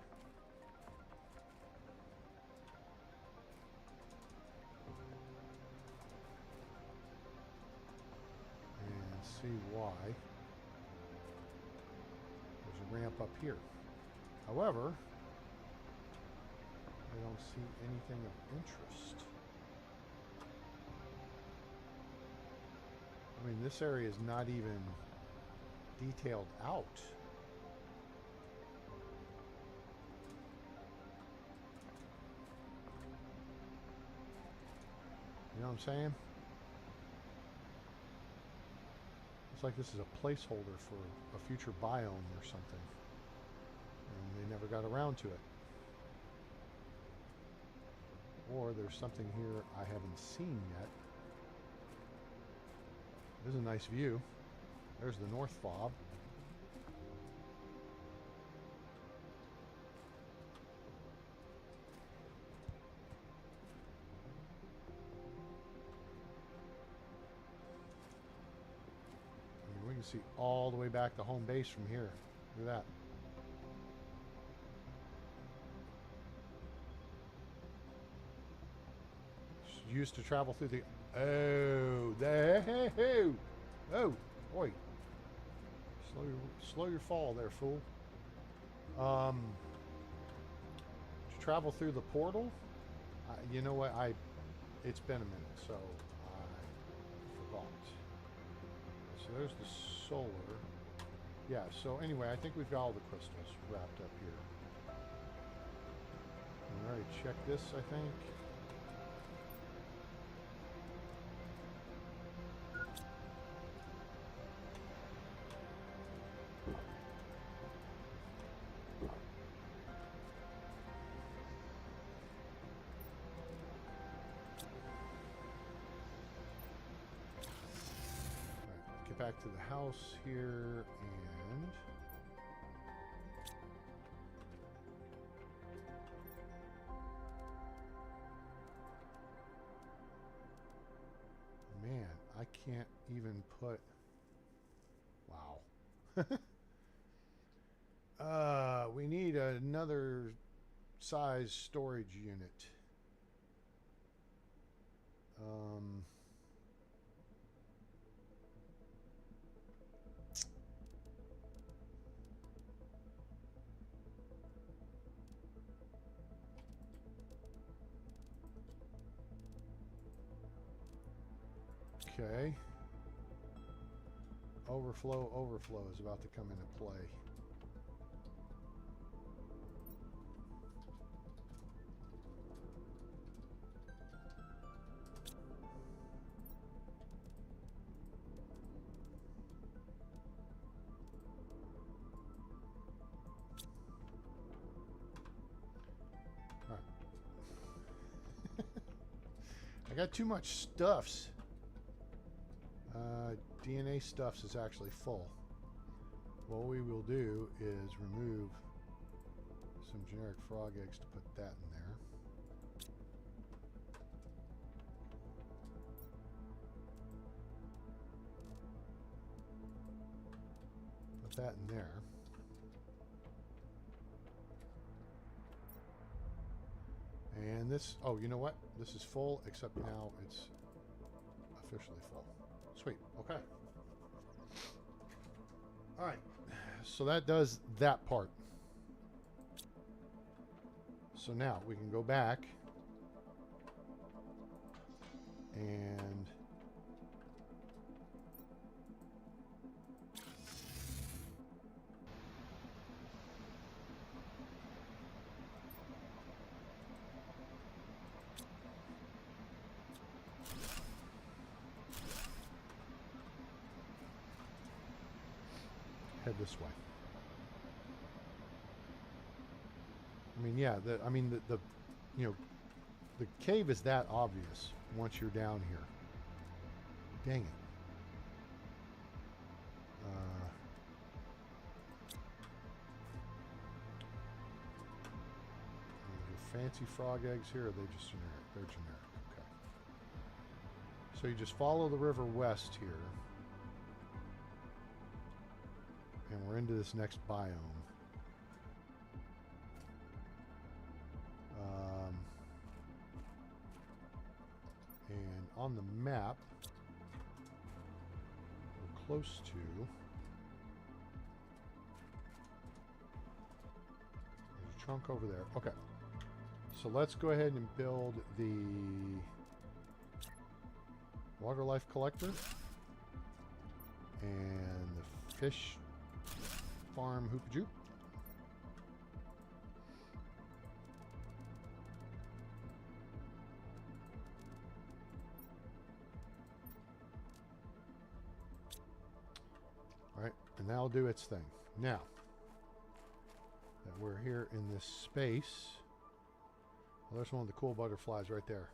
And see why there's a ramp up here. However, I don't see anything of interest. I mean, this area is not even detailed out. You know what I'm saying? It's like this is a placeholder for a future biome or something. And they never got around to it. Or there's something here I haven't seen yet. There's a nice view. There's the North Fob. And we can see all the way back to home base from here. Look at that. Used to travel through the... Oh, boy. Slow your fall there, fool. To travel through the portal? You know what? It's been a minute, so I forgot. So there's the solar. Yeah, so anyway, I think we've got all the crystals wrapped up here. We already checked this, I think. Back to the house here, and man, I can't even put, wow. We need another size storage unit. Okay. Overflow is about to come into play. I got too much stuffs. DNA stuffs is actually full. What we will do is remove some generic frog eggs to put that in there. Put that in there. And this, oh, you know what? This is full, except now it's officially full. Sweet, okay. All right, so that does that part. So now we can go back and head this way. I mean, yeah, the you know, the cave is that obvious once you're down here. Dang it. Your fancy frog eggs here, or are they just generic? They're generic, okay. So you just follow the river west here. And we're into this next biome. And on the map, we're close to... There's a trunk over there. Okay. So let's go ahead and build the water life collector and the fish farm hoopajoop. All right, and that'll do its thing. Now that we're here in this space, well, there's one of the cool butterflies right there.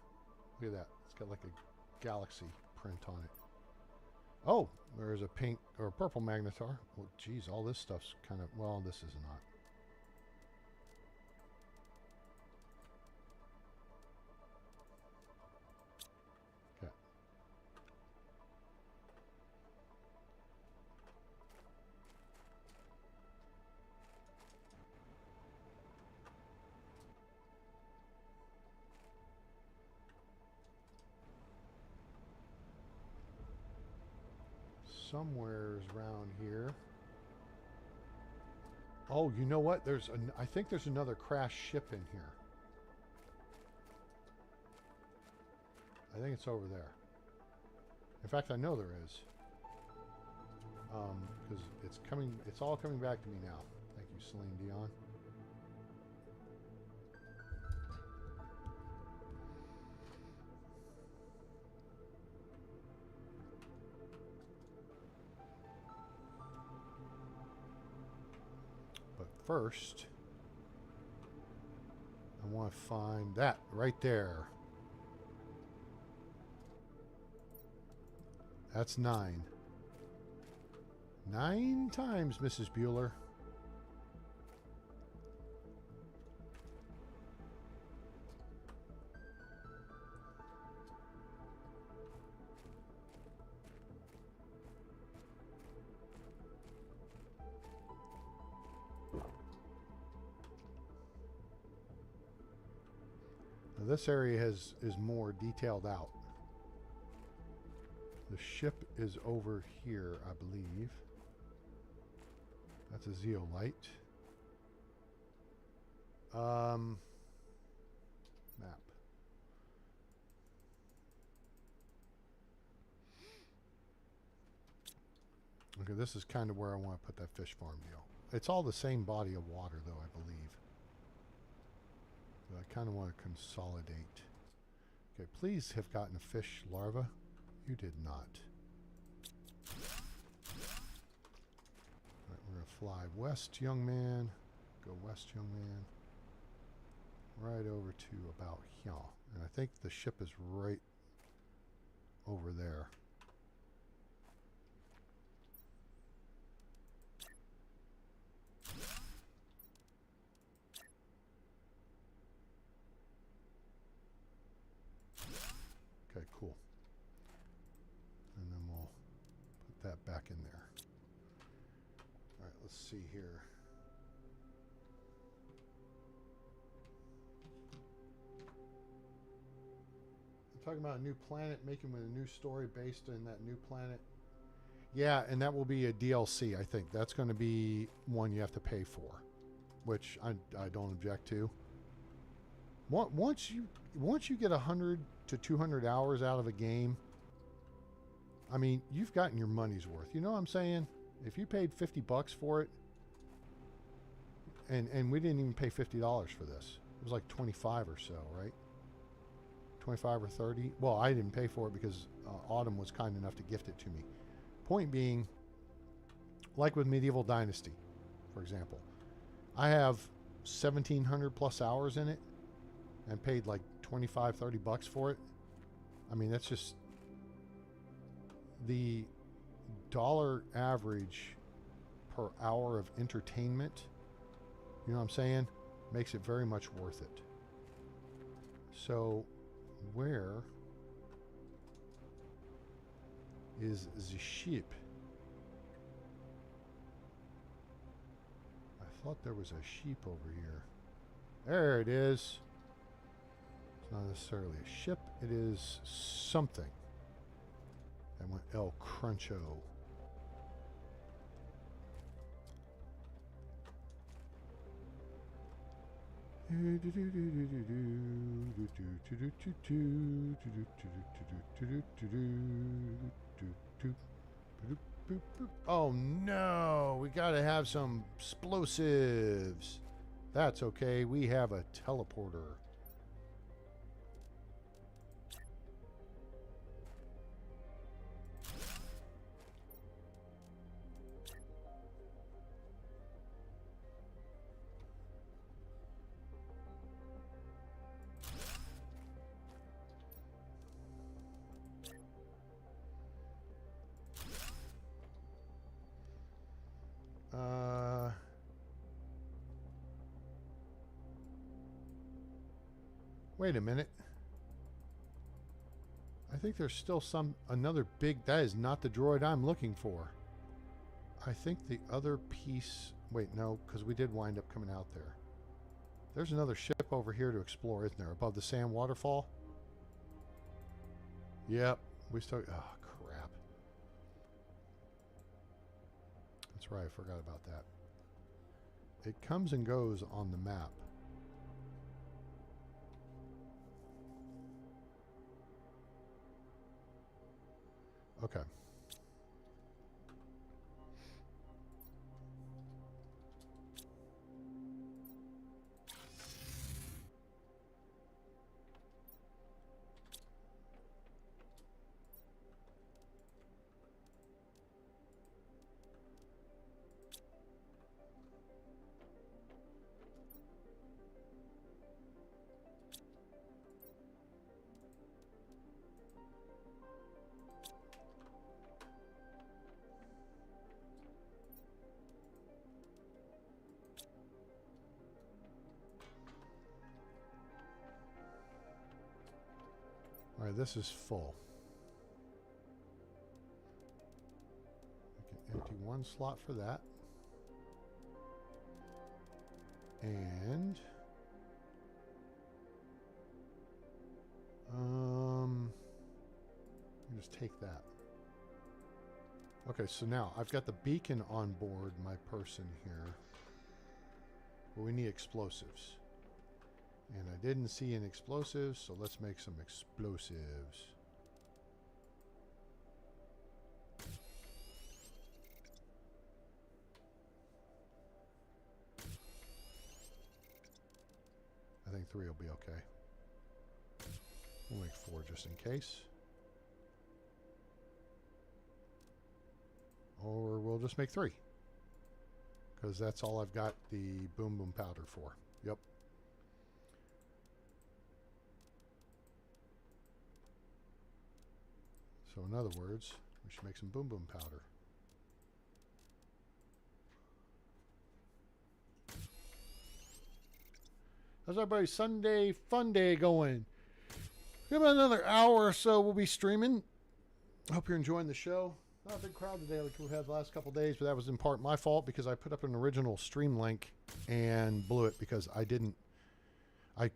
Look at that. It's got like a galaxy print on it. Oh, there's a pink or a purple magnetar. Well, geez, all this stuff's kind of, well, this is not. Okay. Somewhere's around here. Oh, you know what? I think there's another crashed ship in here. I think it's over there. In fact, I know there is. Because it's all coming back to me now. Thank you, Celine Dion. First, I want to find that right there. That's 9. 9 times, Mrs. Bueller. This area is more detailed out. The ship is over here, I believe. That's a zeolite. Map. Okay, this is kind of where I want to put that fish farm deal. It's all the same body of water, though, I believe. But I kind of want to consolidate. Okay, please have gotten a fish larva. You did not. All right, we're going to fly west, young man. Go west, young man. Right over to about here. And I think the ship is right over there. Okay, cool. And then we'll put that back in there. All right, let's see here. Talking about a new planet, making with a new story based on that new planet. Yeah, and that will be a DLC, I think. That's going to be one you have to pay for, which I don't object to. Once you get 100 to 200 hours out of a game, I mean, you've gotten your money's worth. You know what I'm saying? If you paid $50 for it, and we didn't even pay $50 for this. It was like 25 or so, right? 25 or 30. Well, I didn't pay for it because Autumn was kind enough to gift it to me. Point being, like with Medieval Dynasty, for example, I have 1,700 plus hours in it and paid like 25, 30 bucks for it. I mean, that's just the dollar average per hour of entertainment. You know what I'm saying? Makes it very much worth it. So, where is the ship? I thought there was a sheep over here. There it is. It's not necessarily a ship. It is something. That went El Cruncho. Oh no, we gotta have some explosives. That's okay, we have a teleporter. Wait a minute. I think there's still another big, that is not the droid I'm looking for. I think the other piece, wait, no, because we did wind up coming out there. There's another ship over here to explore, isn't there? Above the sand waterfall? Yep, we start, oh crap. That's right, I forgot about that. It comes and goes on the map. Okay. All right, this is full. We can empty one slot for that. And just take that. Okay, so now I've got the beacon on board my person here. But we need explosives. And I didn't see any explosives, so let's make some explosives. I think 3 will be okay. We'll make 4 just in case. Or we'll just make 3. Because that's all I've got the boom boom powder for. Yep. So in other words, we should make some boom boom powder. How's everybody's Sunday Funday going? We have about another hour or so we'll be streaming. Hope you're enjoying the show. Not a big crowd today like we've had the last couple of days, but that was in part my fault because I put up an original stream link and blew it because I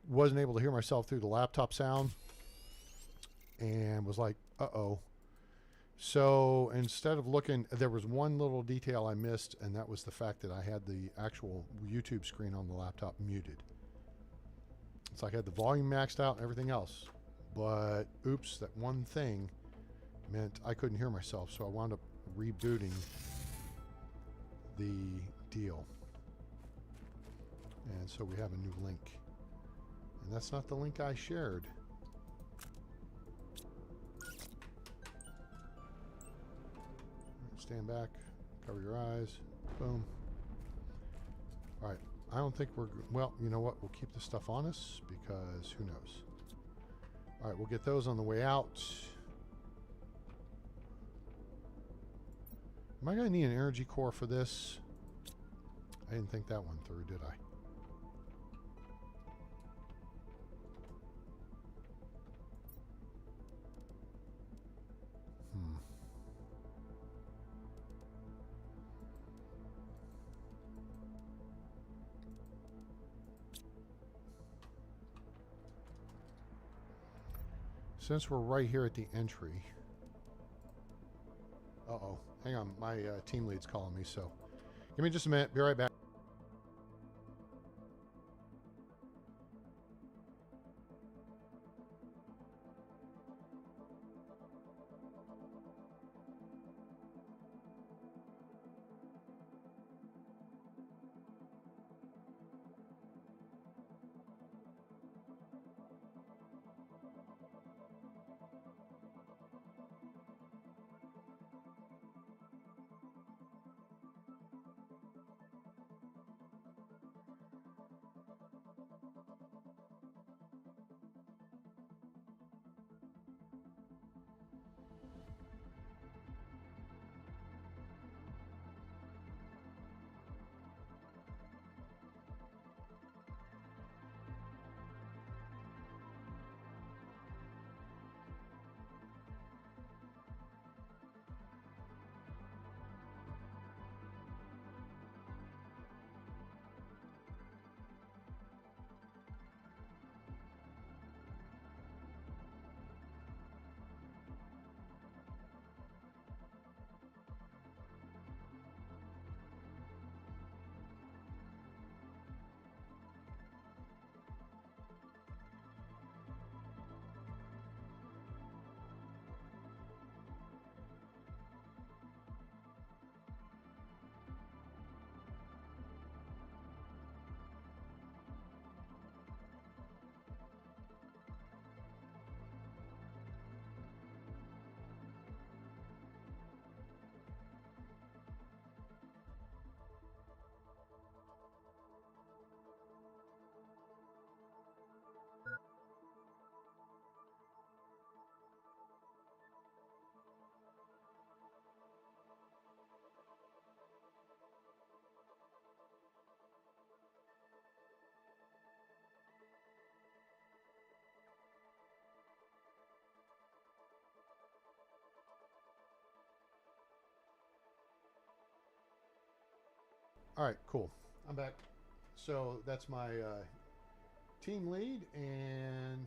wasn't able to hear myself through the laptop sound and was like, uh-oh. So instead of looking, there was one little detail I missed, and that was the fact that I had the actual YouTube screen on the laptop muted. It's like I had the volume maxed out and everything else. But oops, that one thing meant I couldn't hear myself, so I wound up rebooting the deal. And so we have a new link. And that's not the link I shared. Stand back, cover your eyes, boom. All right, I don't think we're, well, you know what? We'll keep this stuff on us because who knows? All right, we'll get those on the way out. Am I going to need an energy core for this? I didn't think that one through, did I? Since we're right here at the entry. Uh-oh. Hang on. My team lead's calling me, so give me just a minute. Be right back. All right, cool. I'm back. So that's my team lead, and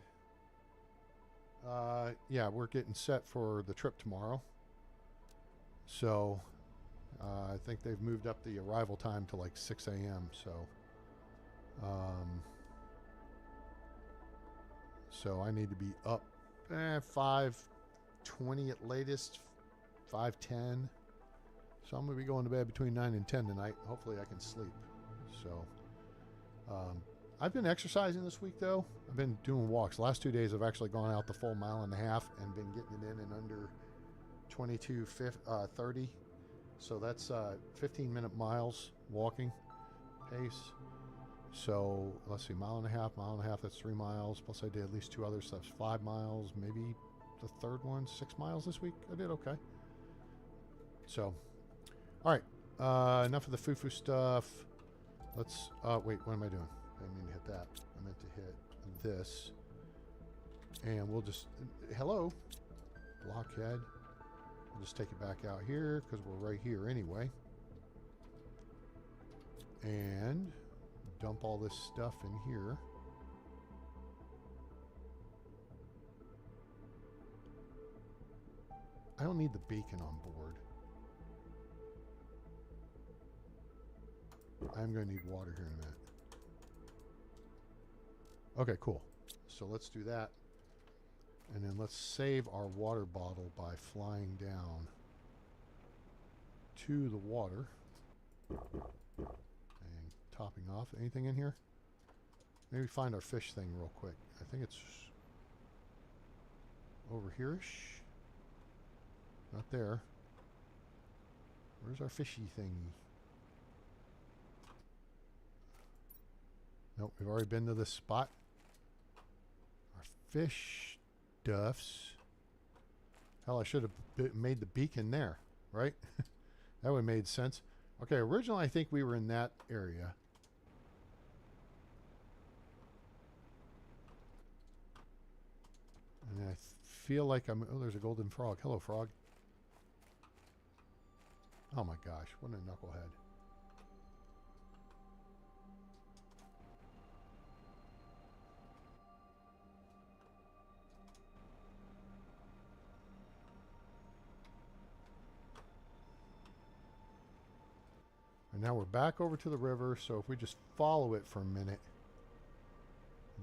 yeah, we're getting set for the trip tomorrow. So I think they've moved up the arrival time to like 6 a.m. So I need to be up 5:20 at latest, 5:10. So I'm going to be going to bed between 9 and 10 tonight. Hopefully I can sleep. So I've been exercising this week, though. I've been doing walks. The last 2 days I've actually gone out the full mile and a half and been getting it in under 22:30. So that's 15-minute miles walking pace. So let's see, mile and a half, that's 3 miles. Plus I did at least 2 other steps, 5 miles, maybe the third one. 6 miles this week. I did okay. So, all right. Enough of the foo-foo stuff. Let's, wait, what am I doing? I didn't mean to hit that. I meant to hit this. And we'll just, hello, blockhead. We'll just take it back out here because we're right here anyway. And dump all this stuff in here. I don't need the beacon on board. I'm going to need water here in a minute. Okay, cool. So let's do that. And then let's save our water bottle by flying down to the water. And topping off. Anything in here? Maybe find our fish thing real quick. I think it's over here-ish. Not there. Where's our fishy thingy? Nope, we've already been to this spot. Our fish stuffs. Hell, I should have made the beacon there, right? That would have made sense. Okay, originally I think we were in that area. And I feel like I'm... Oh, there's a golden frog. Hello, frog. Oh my gosh, what a knucklehead. And now we're back over to the river, so if we just follow it for a minute,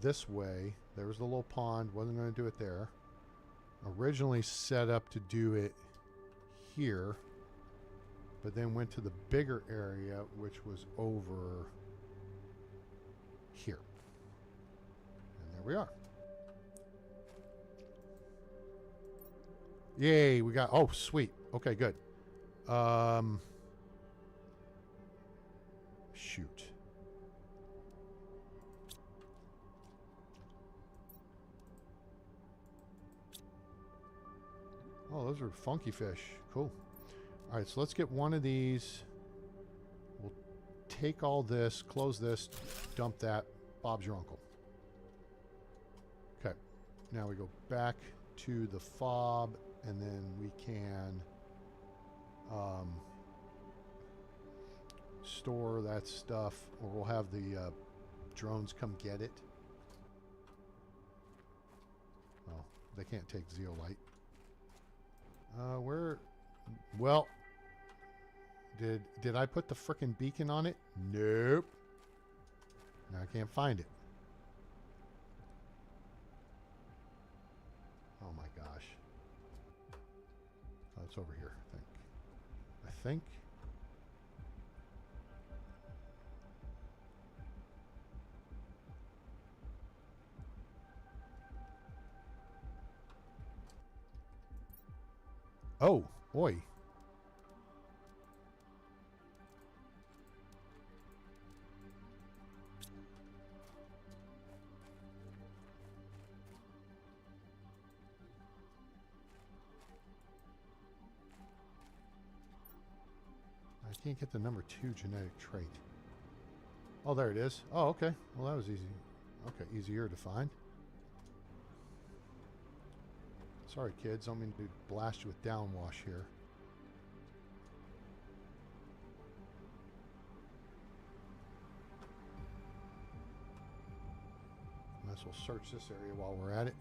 this way, there was the little pond, wasn't going to do it there. Originally set up to do it here, but then went to the bigger area, which was over here. And there we are. Yay, we got, oh, sweet. Okay, good. Shoot. Oh, those are funky fish. Cool. All right, so let's get one of these. We'll take all this, close this, dump that. Bob's your uncle. Okay. Now we go back to the fob, and then we can store that stuff, or we'll have the drones come get it. Oh, they can't take zeolite. Where? Well, did I put the frickin' beacon on it? Nope. Now I can't find it. Oh my gosh. Oh, it's over here, I think. Oh, boy. I can't get the number 2 genetic trait. Oh, there it is. Oh, okay. Well, that was easy. Okay, easier to find. Sorry, kids. I don't mean to blast you with downwash here. Might as well search this area while we're at it.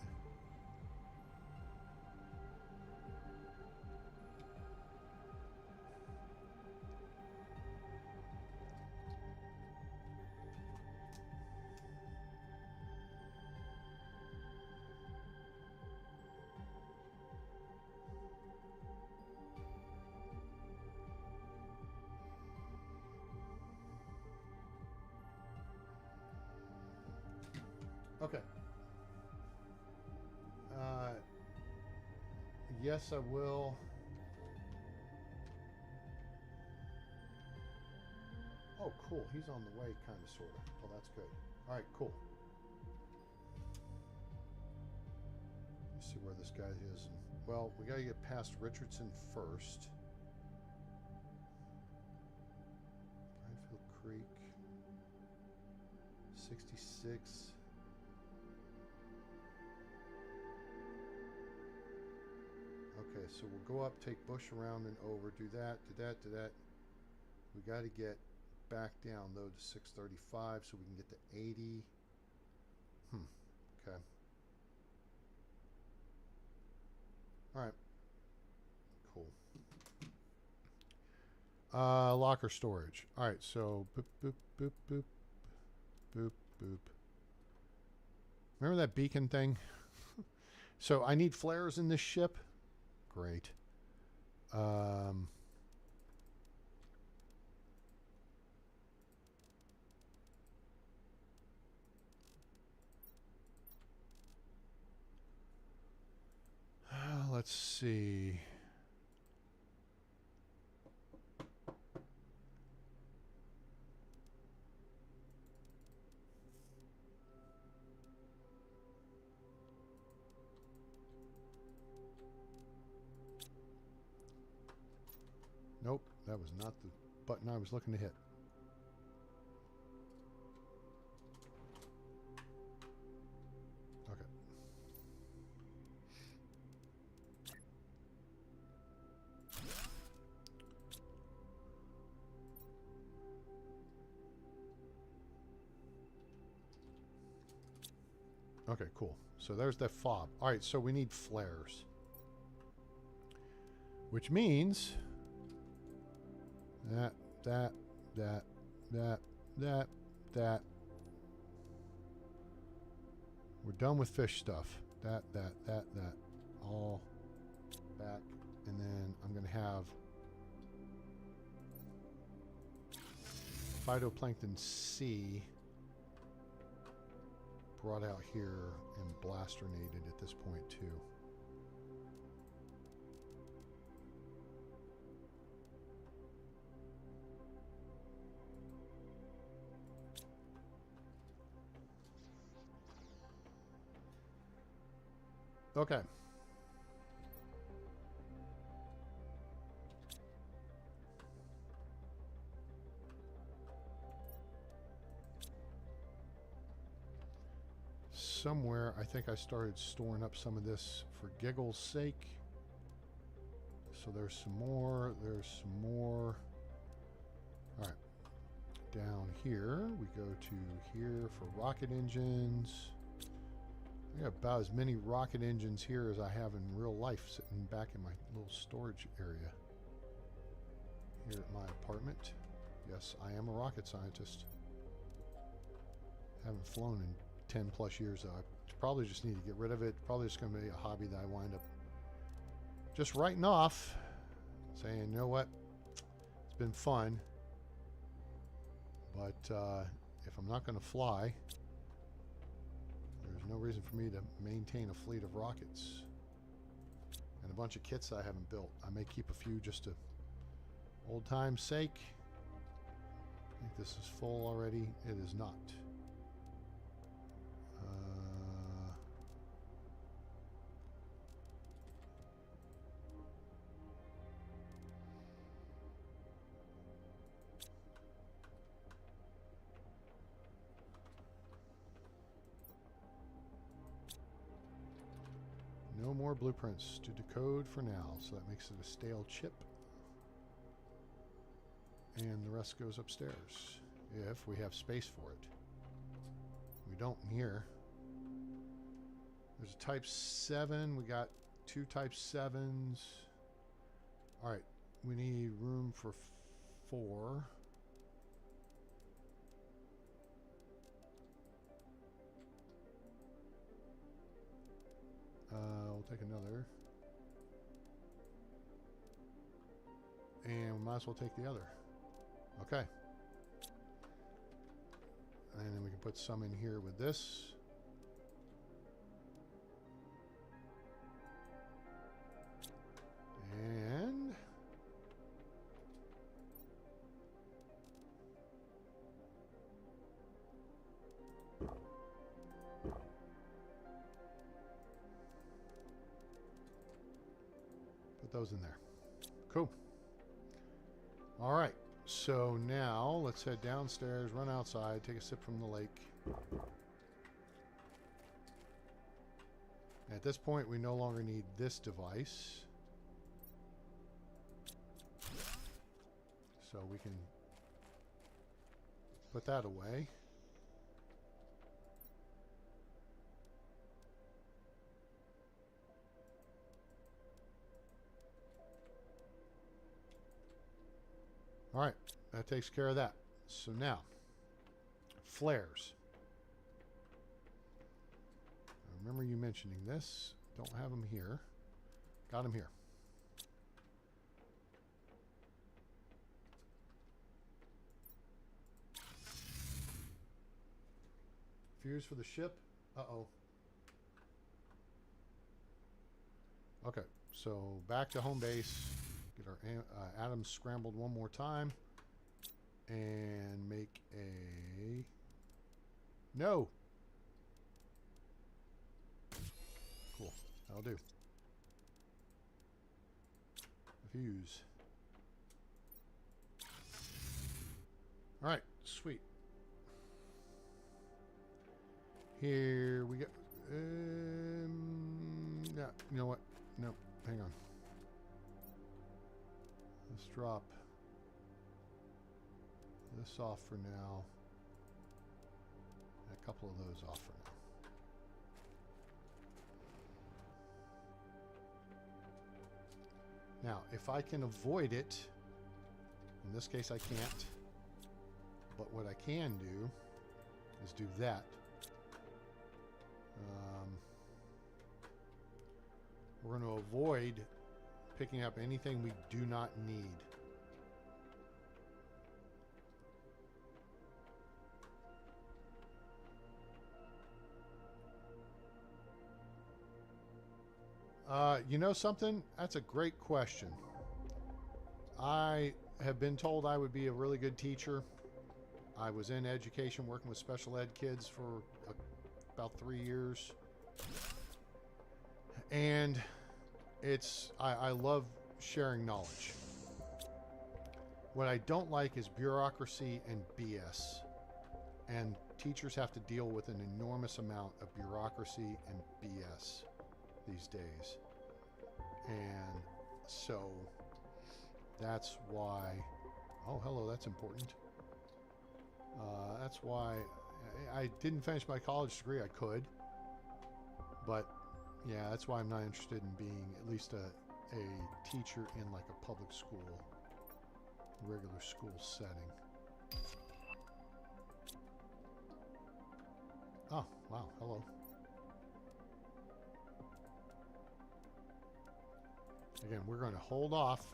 Okay. Yes, I will. Oh, cool. He's on the way, kind of, sort of. Oh, that's good. All right, cool. See where this guy is. Well, we got to get past Richardson first. Bradfield Creek. 66. Okay, so we'll go up, take Bush around and over, do that, do that, do that. We got to get back down though to 635 so we can get to 80. Okay. All right. Cool. Locker storage. All right, so boop, boop, boop, boop, boop, boop. Remember that beacon thing? So I need flares in this ship. Great. Let's see. Nope, that was not the button I was looking to hit. Okay. Okay, cool. So there's that fob. All right, so we need flares. Which means that. We're done with fish stuff. That. All back. And then I'm going to have phytoplankton C brought out here and blasternated at this point too. Okay. Somewhere, I think I started storing up some of this for giggle's sake. So there's some more. There's some more. All right. Down here, we go to here for rocket engines. I got about as many rocket engines here as I have in real life sitting back in my little storage area here at my apartment. Yes, I am a rocket scientist. Haven't flown in 10 plus years though. I probably just need to get rid of it. Probably just going to be a hobby that I wind up just writing off, saying, you know what, it's been fun, but if I'm not going to fly, there's no reason for me to maintain a fleet of rockets and a bunch of kits I haven't built. I may keep a few just to old time's sake. I think this is full already. It is not. No more blueprints to decode for now, so that makes it a stale chip. And the rest goes upstairs, if we have space for it. We don't in here. There's a type 7. We got 2 type 7s. Alright, we need room for 4. We'll take another. And we might as well take the other. Okay. And then we can put some in here with this. And Put those in there. Cool. All right. So now let's head downstairs, run outside, take a sip from the lake. At this point, we no longer need this device. So we can put that away. All right, that takes care of that. So now, flares. I remember you mentioning this. Don't have them here. Got them here. Fuse for the ship. Uh-oh. Okay, so back to home base. Get our atoms scrambled one more time. And make a... No! Cool. That'll do. Fuse. Alright, sweet. Here we go. Yeah, you know what? No, hang on. Let's drop this off for now. And a couple of those off for now. Now, if I can avoid it, in this case I can't, but what I can do is do that. We're going to avoid picking up anything we do not need. You know something? That's a great question. I have been told I would be a really good teacher. I was in education working with special ed kids for about 3 years. And I love sharing knowledge. What I don't like is bureaucracy and BS. And teachers have to deal with an enormous amount of bureaucracy and BS these days. And so that's why, oh, hello, that's important. That's why I didn't finish my college degree. I could, but yeah, that's why I'm not interested in being at least a teacher in like a public school, regular school setting. Oh, wow, hello. Again, we're going to hold off.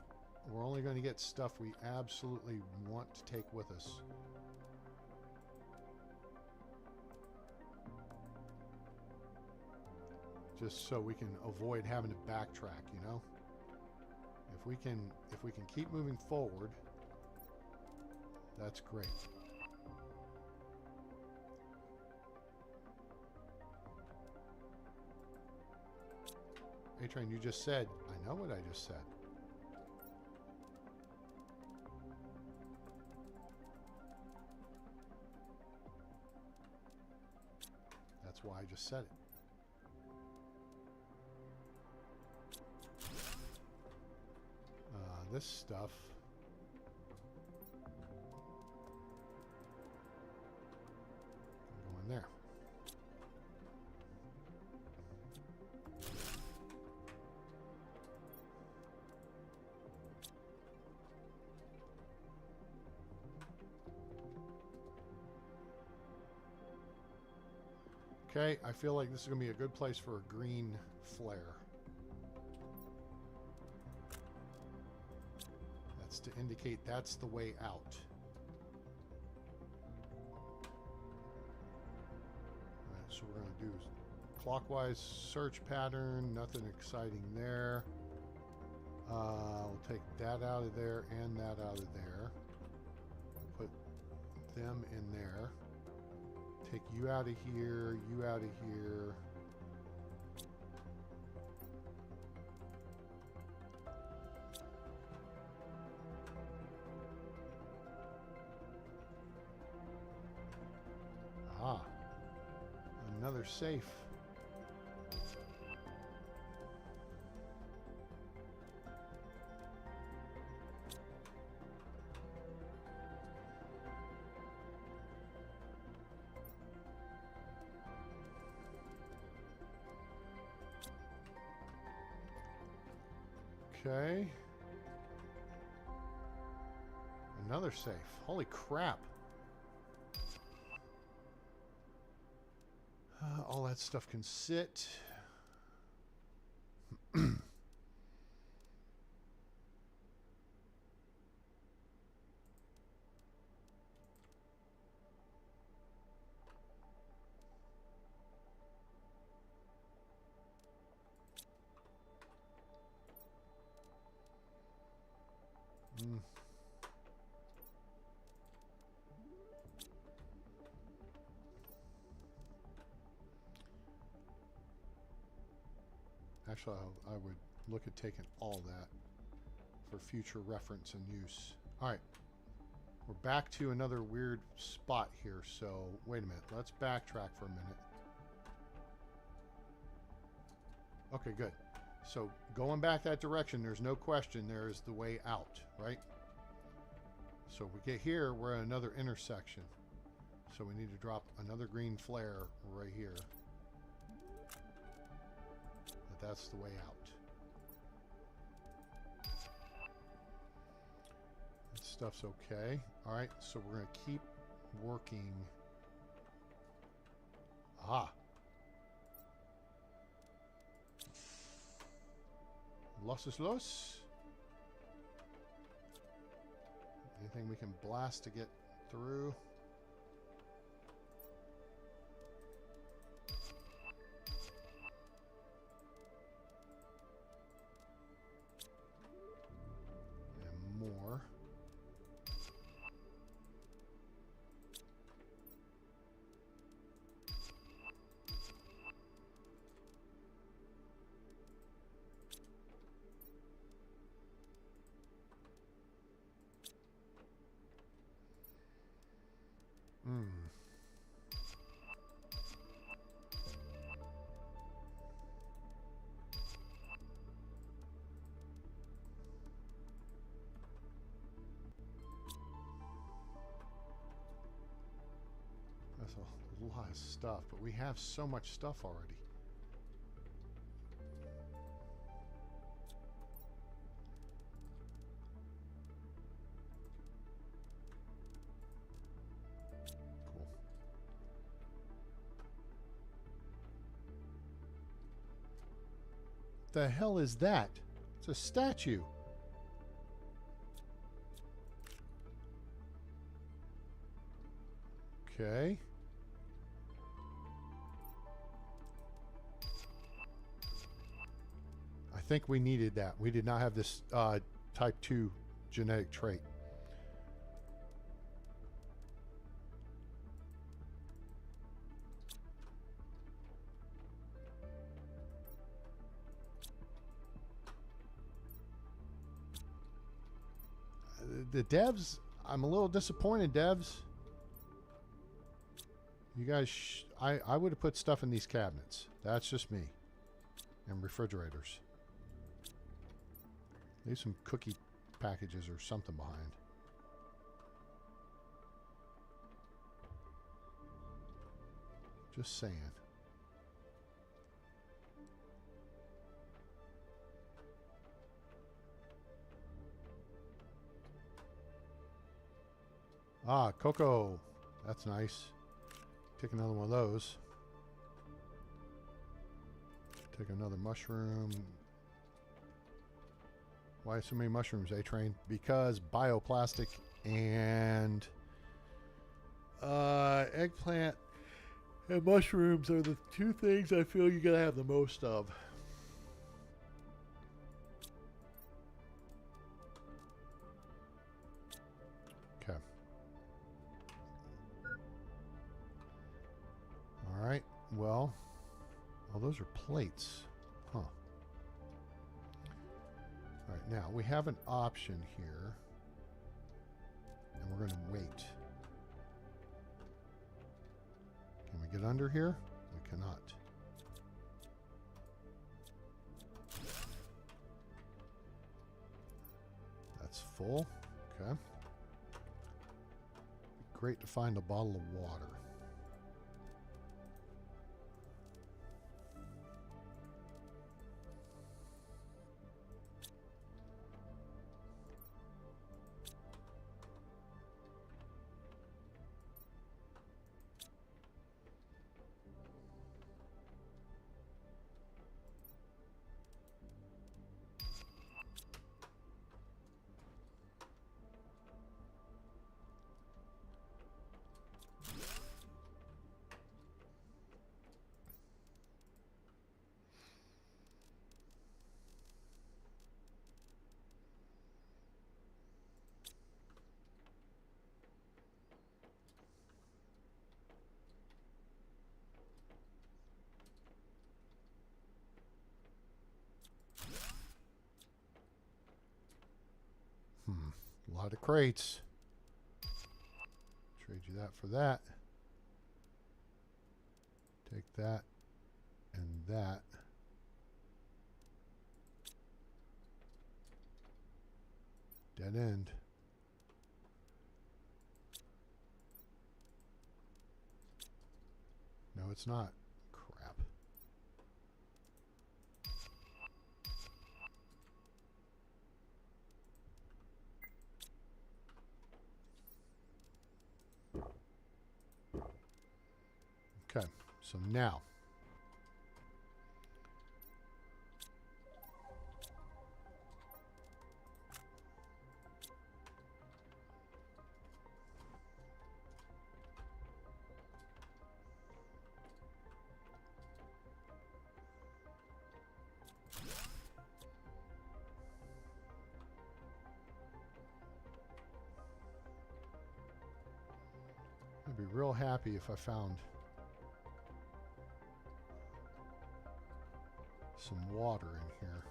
We're only going to get stuff we absolutely want to take with us. Just so we can avoid having to backtrack, you know? If we can keep moving forward, that's great. A-Train, you just said, I know what I just said. That's why I just said it. This stuff. Go in there. Okay, I feel like this is going to be a good place for a green flare. That's to indicate that's the way out. Alright, so we're going to do clockwise search pattern, nothing exciting there. We'll take that out of there and that out of there. Put them in there. Take you out of here, you out of here. another safe. Okay. Another safe. Holy crap. All that stuff can sit. Actually, I would look at taking all that for future reference and use. All right. We're back to another weird spot here. So, wait a minute. Let's backtrack for a minute. Okay, good. So, going back that direction, there's no question there is the way out, right? So, we get here, we're at another intersection. So, we need to drop another green flare right here. That's the way out. That stuff's okay. All right, so we're going to keep working. Ah. Los is los. Anything we can blast to get through? More. That's a lot of stuff, but we have so much stuff already. Cool. The hell is that? It's a statue. Okay. I think we needed that. We did not have this type 2 genetic trait. The devs, I'm a little disappointed, devs. You guys, I would have put stuff in these cabinets. That's just me. And refrigerators. Leave some cookie packages or something behind. Just saying. Ah, cocoa. That's nice. Take another one of those. Take another mushroom. Why so many mushrooms, A-Train? Because bioplastic and eggplant and mushrooms are the two things I feel you gotta have the most of. Okay. All right. Well, oh, those are plates. Huh. All right, now we have an option here, and we're going to wait. Can we get under here? We cannot. That's full. Okay. Great to find a bottle of water. A lot of crates. Trade you that for that. Take that and that. Dead end. No, it's not. Crap. Okay, so now I'd be real happy if I found some water in here.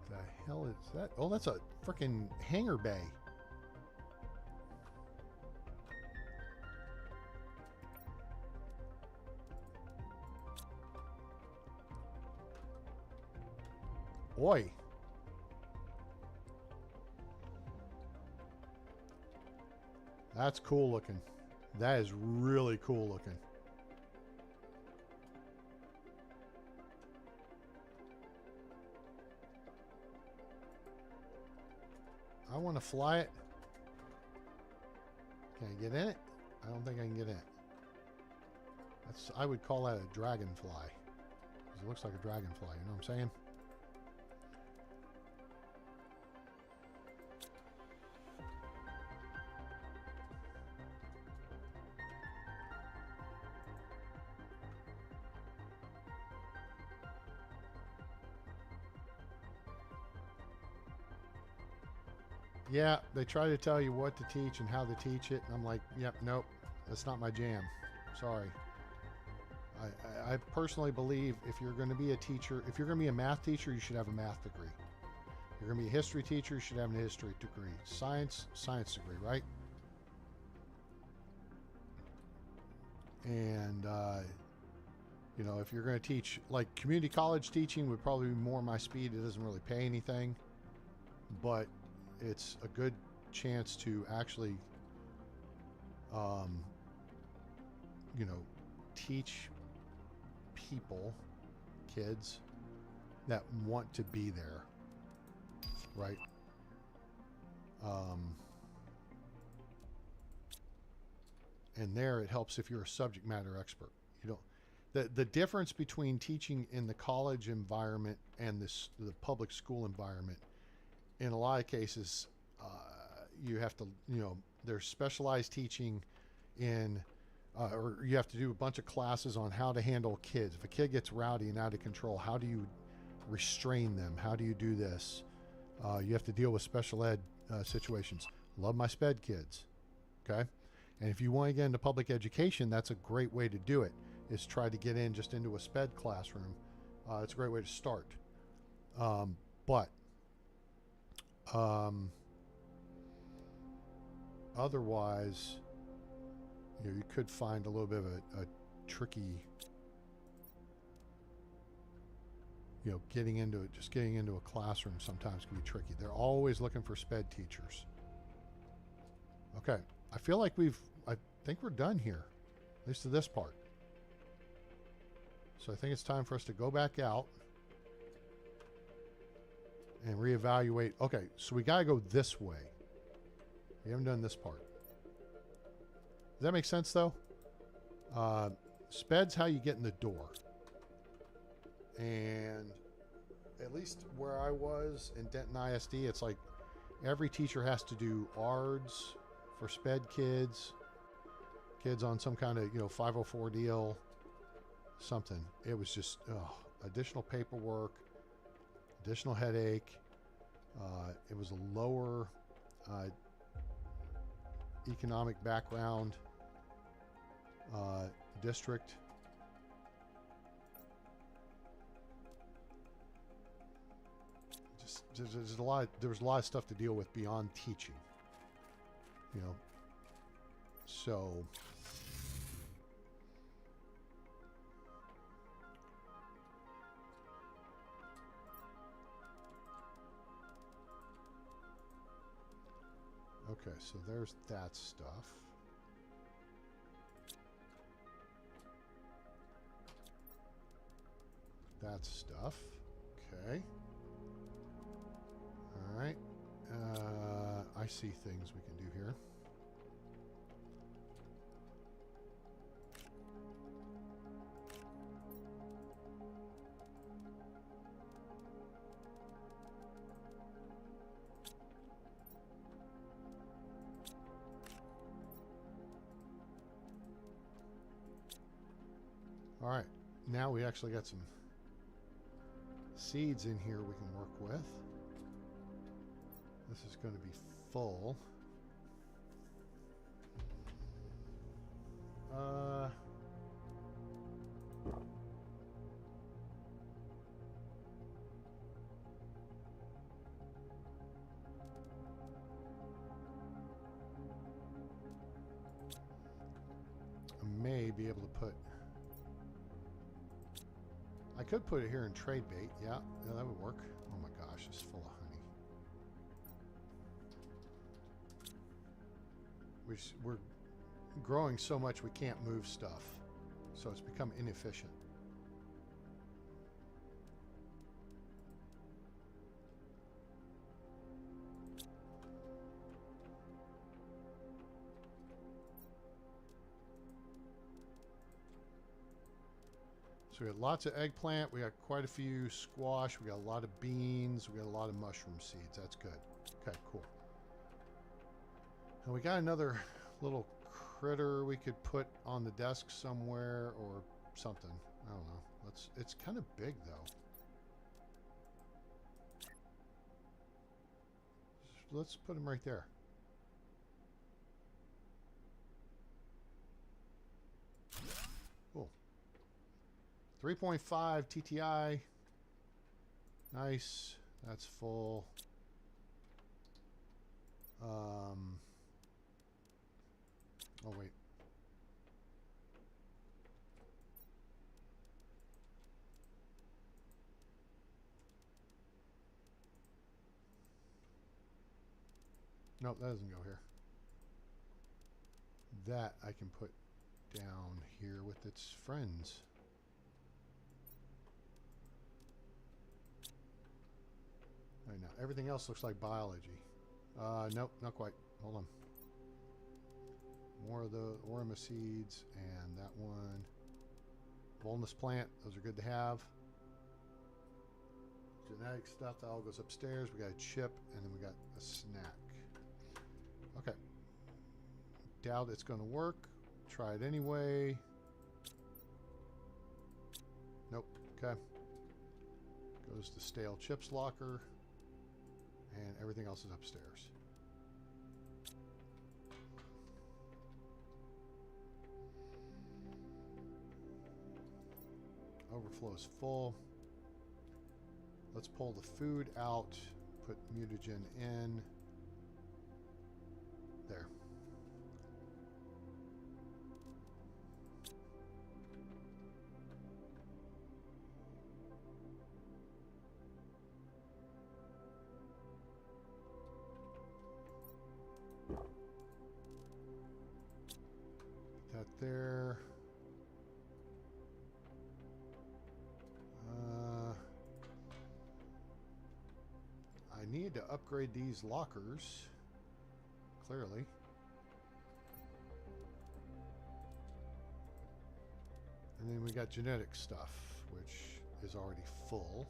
The hell is that? Oh, that's a freaking hangar bay. Boy. That's cool looking. That is really cool looking. I want to fly it. Can I get in it? I don't think I can get in it. That's, I would call that a dragonfly. Because it looks like a dragonfly, you know what I'm saying? Yeah, they try to tell you what to teach and how to teach it, and I'm like, yep, nope, that's not my jam. Sorry. I personally believe if you're going to be a teacher, if you're going to be a math teacher, you should have a math degree. If you're going to be a history teacher, you should have a history degree. Science degree, right? And, you know, if you're going to teach, like community college teaching would probably be more my speed. It doesn't really pay anything, but it's a good chance to actually, you know, teach people, kids that want to be there, right? And there it helps if you're a subject matter expert. You don't, the difference between teaching in the college environment and the public school environment, in a lot of cases, you have to, you know, there's specialized teaching in, or you have to do a bunch of classes on how to handle kids. If a kid gets rowdy and out of control, how do you restrain them? How do you do this? You have to deal with special ed situations. Love my sped kids, okay? And if you want to get into public education, that's a great way to do it, is try to get in just into a sped classroom It's a great way to start. But otherwise, you know, you could find a little bit of a tricky, you know, getting into it. Just getting into a classroom sometimes can be tricky. They're always looking for sped teachers. Okay, I feel like I think we're done here, at least to this part. So I think it's time for us to go back out and reevaluate. Okay, so we gotta go this way. We haven't done this part. Does that make sense though? Sped's how you get in the door. And at least where I was in Denton ISD, it's like every teacher has to do ARDS for sped kids on some kind of, you know, 504 deal, something. It was just additional paperwork, additional headache. It was a lower economic background district. There's a lot. There was a lot of stuff to deal with beyond teaching, you know. So okay, so there's that stuff. That stuff. Okay. All right. I see things we can do here. All right. Now we actually got some seeds in here we can work with. This is going to be full. I may be able to put... I could put it here in trade bait. Yeah, that would work. Oh my gosh, it's full of honey. We're growing so much we can't move stuff, so it's become inefficient. So we got lots of eggplant, we got quite a few squash, we got a lot of beans, we got a lot of mushroom seeds. That's good. Okay, cool. And we got another little critter we could put on the desk somewhere or something. I don't know. It's kind of big though. Let's put him right there. Cool. 3.5 TTI. Nice. That's full. Oh, wait. Nope, that doesn't go here. That I can put down here with its friends. All right, now everything else looks like biology. Nope, not quite. Hold on. More of the Orima seeds and that one. Walnut plant, those are good to have. Genetic stuff, that all goes upstairs. We got a chip and then we got a snack. Okay. Doubt it's going to work. Try it anyway. Nope. Okay. Goes to stale chips locker. And everything else is upstairs. Overflow is full. Let's pull the food out, put mutagen in. There. Put that there. I need to upgrade these lockers, clearly. And then we got genetic stuff, which is already full.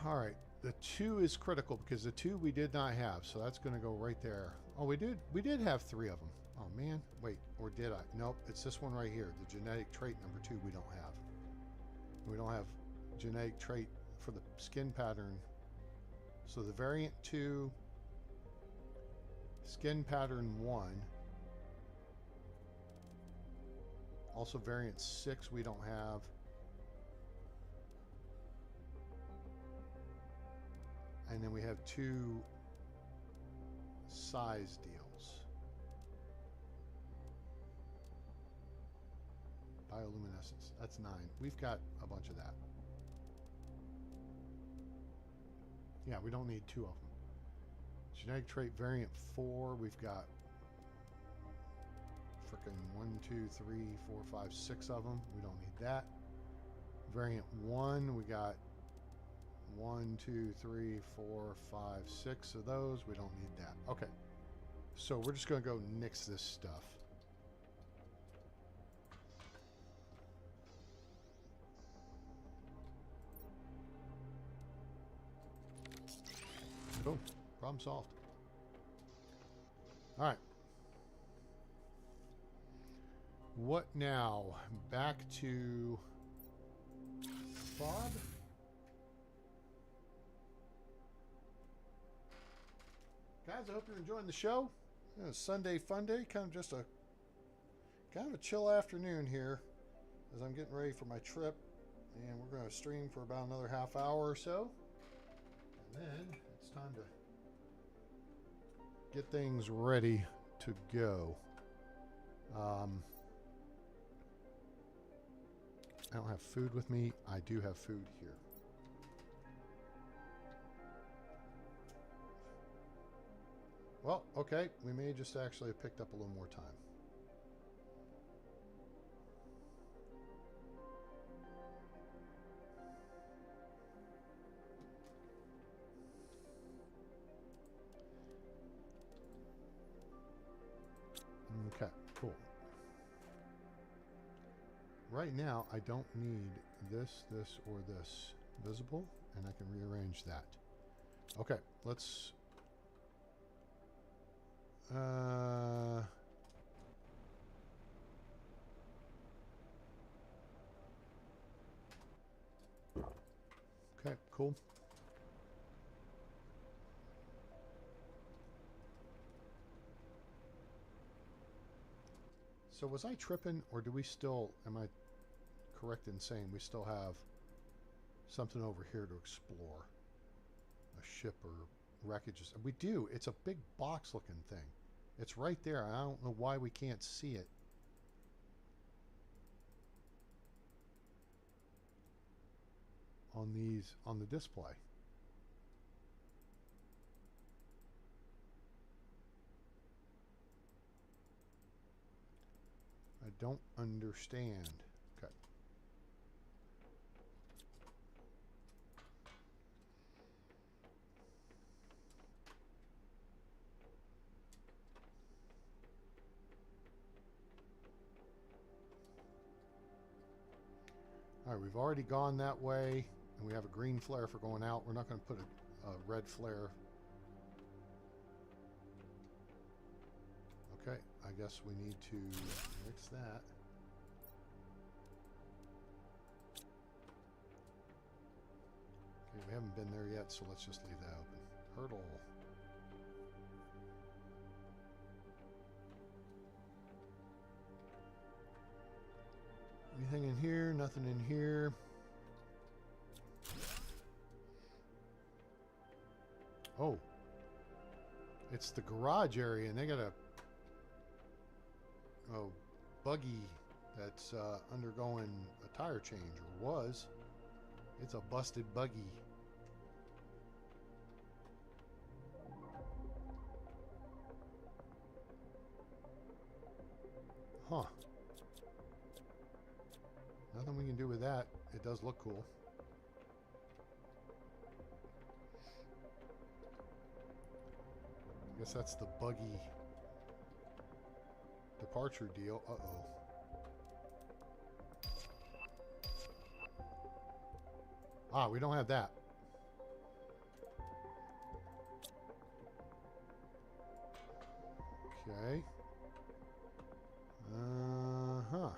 All right, the 2 is critical because the 2 we did not have, so that's going to go right there. Oh, we did have 3 of them. Oh man, wait, or did I? Nope, it's this one right here, the genetic trait number 2 we don't have. We don't have genetic trait for the skin pattern. So the variant 2, skin pattern 1, also variant 6 we don't have. And then we have 2 size deals. Bioluminescence, that's 9. We've got a bunch of that. Yeah, we don't need 2 of them. Genetic trait variant 4, we've got frickin' 1, 2, 3, 4, 5, 6 of them. We don't need that. Variant 1, we got 1, 2, 3, 4, 5, 6 of those. We don't need that. Okay. So we're just going to go nix this stuff. Boom. Problem solved. All right. What now? Back to Bob. Guys, I hope you're enjoying the show. Sunday Funday, kind of a chill afternoon here as I'm getting ready for my trip, and we're going to stream for about another half hour or so, and then it's time to get things ready to go. I don't have food with me. I do have food here. Well, okay, we may just actually have picked up a little more time. Okay, cool. Right now, I don't need this, or this visible, and I can rearrange that. Okay, let's... okay, cool. So was I tripping, or do we still, am I correct in saying we still have something over here to explore? A ship or wreckage? We do. It's a big box looking thing. It's right there. I don't know why we can't see it. On the display. I don't understand. Okay. All right, we've already gone that way, and we have a green flare for going out. We're not going to put a red flare. Okay, I guess we need to mix that. Okay, we haven't been there yet, so let's just leave that open. Hurdle. Nothing in here, nothing in here. Oh. It's the garage area, and they got a buggy that's undergoing a tire change, or was. It's a busted buggy. Huh. Nothing we can do with that. It does look cool. I guess that's the buggy departure deal. Uh-oh. Ah, we don't have that. Okay. Uh-huh.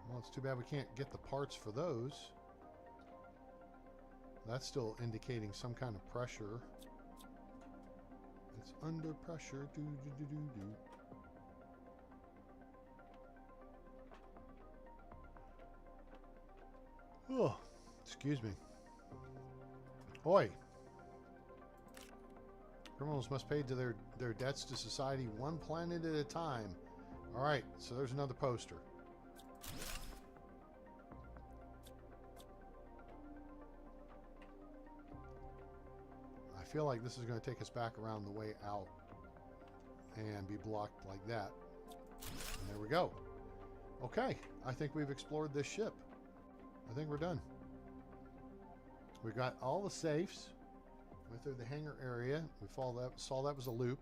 Well, it's too bad we can't get the parts for those. That's still indicating some kind of pressure. It's under pressure. Do, do, do, do, do. Oh, excuse me. Oi. Criminals must pay to their debts to society one planet at a time. All right, so there's another poster. I feel like this is going to take us back around the way out and be blocked like that. And there we go. Okay, I think we've explored this ship. I think we're done. We got all the safes. Went through the hangar area. We saw that was a loop.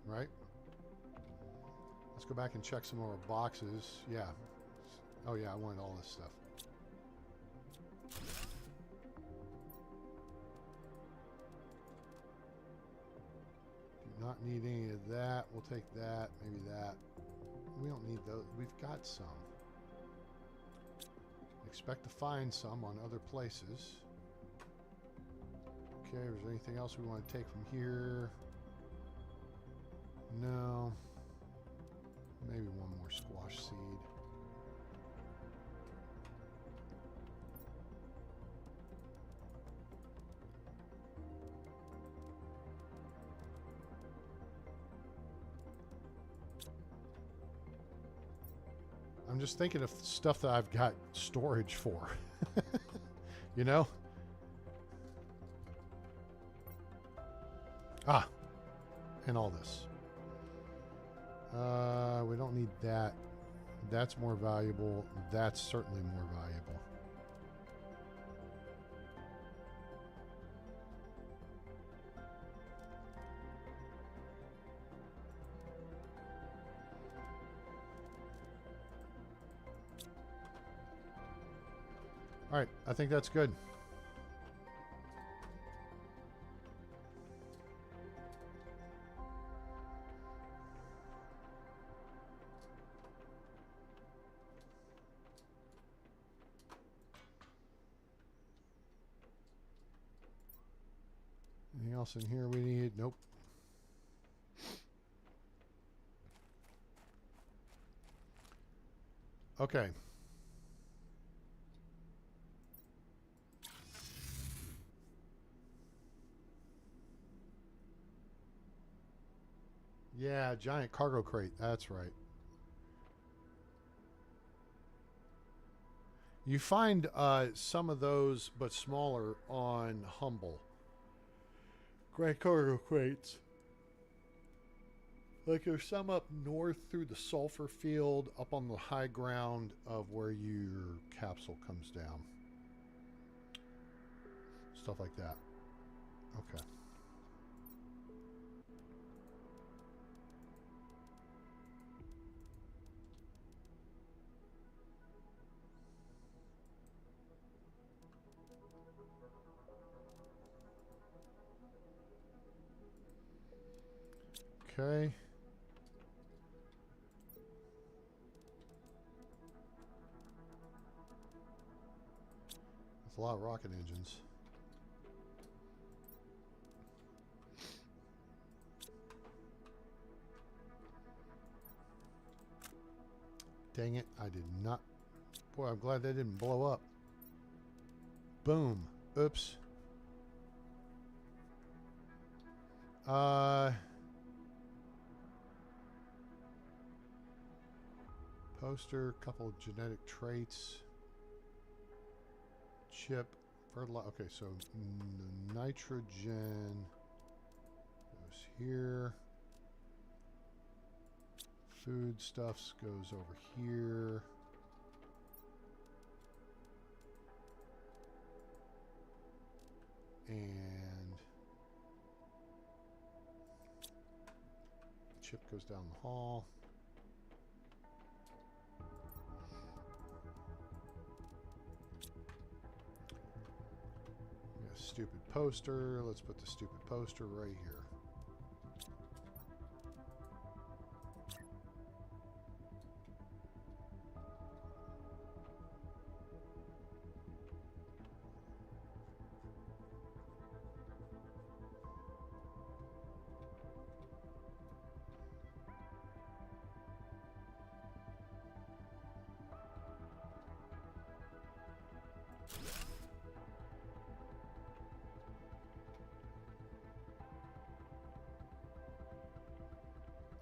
Right? Let's go back and check some more boxes. Yeah. Oh yeah, I wanted all this stuff. Do not need any of that. We'll take that. Maybe that. We don't need those. We've got some. Expect to find some on other places. Okay, is there anything else we want to take from here? No. Maybe one more squash seed. I'm just thinking of stuff that I've got storage for. You know? Ah, and all this. We don't need that. That's more valuable. That's certainly more valuable. All right, I think that's good. Anything else in here we need? Nope. Okay. Yeah, giant cargo crate. That's right. You find some of those, but smaller, on Humble. Great cargo crates. Like there's some up north through the sulfur field, up on the high ground of where your capsule comes down. Stuff like that. Okay. Okay. It's a lot of rocket engines. Dang it, I did not. Boy, I'm glad that didn't blow up. Boom. Oops. Poster, couple of genetic traits. Chip, fertilizer. Okay, so nitrogen goes here. Foodstuffs goes over here. And chip goes down the hall. We got a stupid poster. Let's put the stupid poster right here.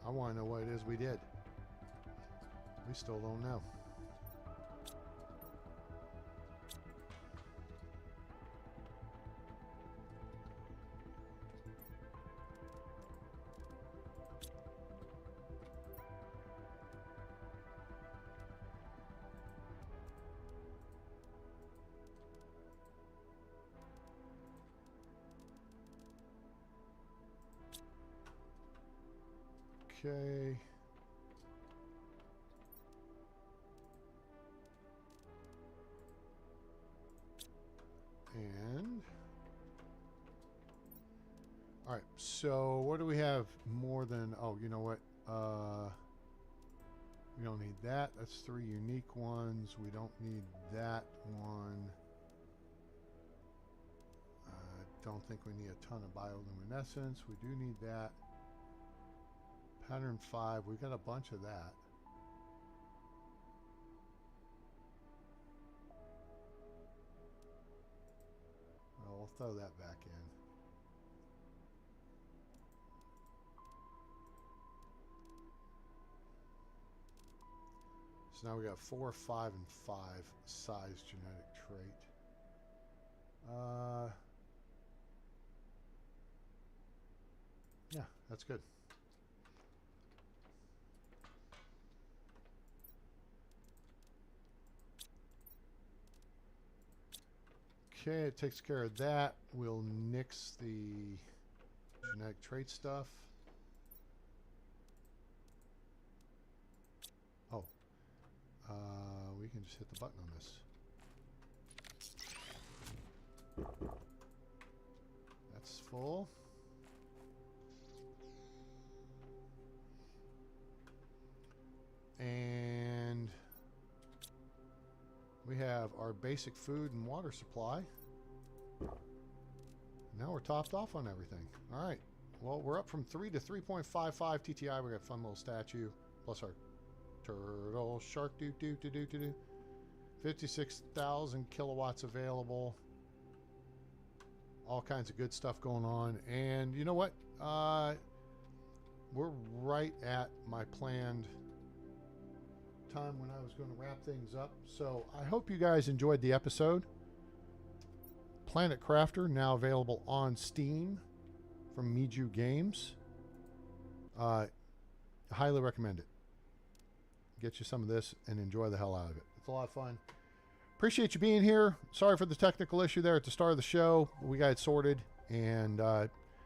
I want to know what it is we did. We still don't know. Okay. And all right, so what do we have more than, oh, you know what? We don't need that. That's 3 unique ones. We don't need that one. Don't think we need a ton of bioluminescence. We do need that. Pattern 5, we got a bunch of that. Well, we'll throw that back in. So now we got 4, 5, and 5 size genetic trait. Yeah, that's good. Okay, it takes care of that. We'll nix the genetic trait stuff. Oh, we can just hit the button on this. That's full. And we have our basic food and water supply. Now we're topped off on everything. All right. Well, we're up from 3 to 3.55 TTI. We got a fun little statue. Plus our turtle shark do 56,000 kilowatts available. All kinds of good stuff going on. And you know what? We're right at my planned time when I was going to wrap things up. So I hope you guys enjoyed the episode. Planet Crafter now available on Steam from Miju Games. Highly recommend it. Get you some of this and enjoy the hell out of it. It's a lot of fun. Appreciate you being here. Sorry for the technical issue there at the start of the show. We got it sorted, and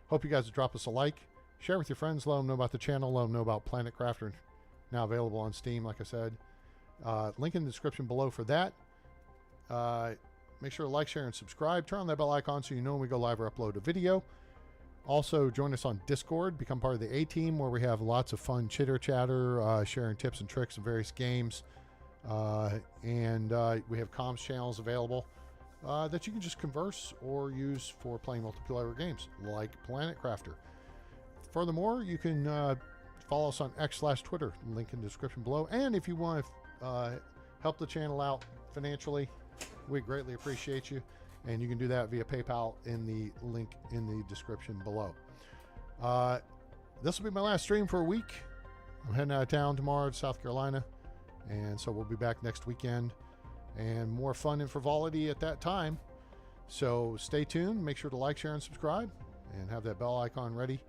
hope you guys will drop us a like. Share with your friends. Let them know about the channel. Let them know about Planet Crafter. Now available on Steam, like I said. Link in the description below for that. Make sure to like, share, and subscribe. Turn on that bell icon so you know when we go live or upload a video. Also, join us on Discord. Become part of the A-Team, where we have lots of fun chitter-chatter, sharing tips and tricks of various games. And we have comms channels available that you can just converse or use for playing multiplayer games like Planet Crafter. Furthermore, you can follow us on X/Twitter, link in the description below. And if you want to help the channel out financially, we greatly appreciate you. And you can do that via PayPal in the link in the description below. This will be my last stream for a week. I'm heading out of town tomorrow to South Carolina. And so we'll be back next weekend. And more fun and frivolity at that time. So stay tuned. Make sure to like, share, and subscribe. And have that bell icon ready.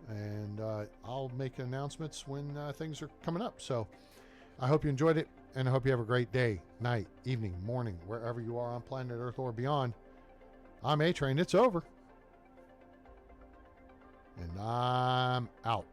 And I'll make announcements when things are coming up. So I hope you enjoyed it. And I hope you have a great day, night, evening, morning, wherever you are on planet Earth or beyond. I'm A-Train. It's over. And I'm out.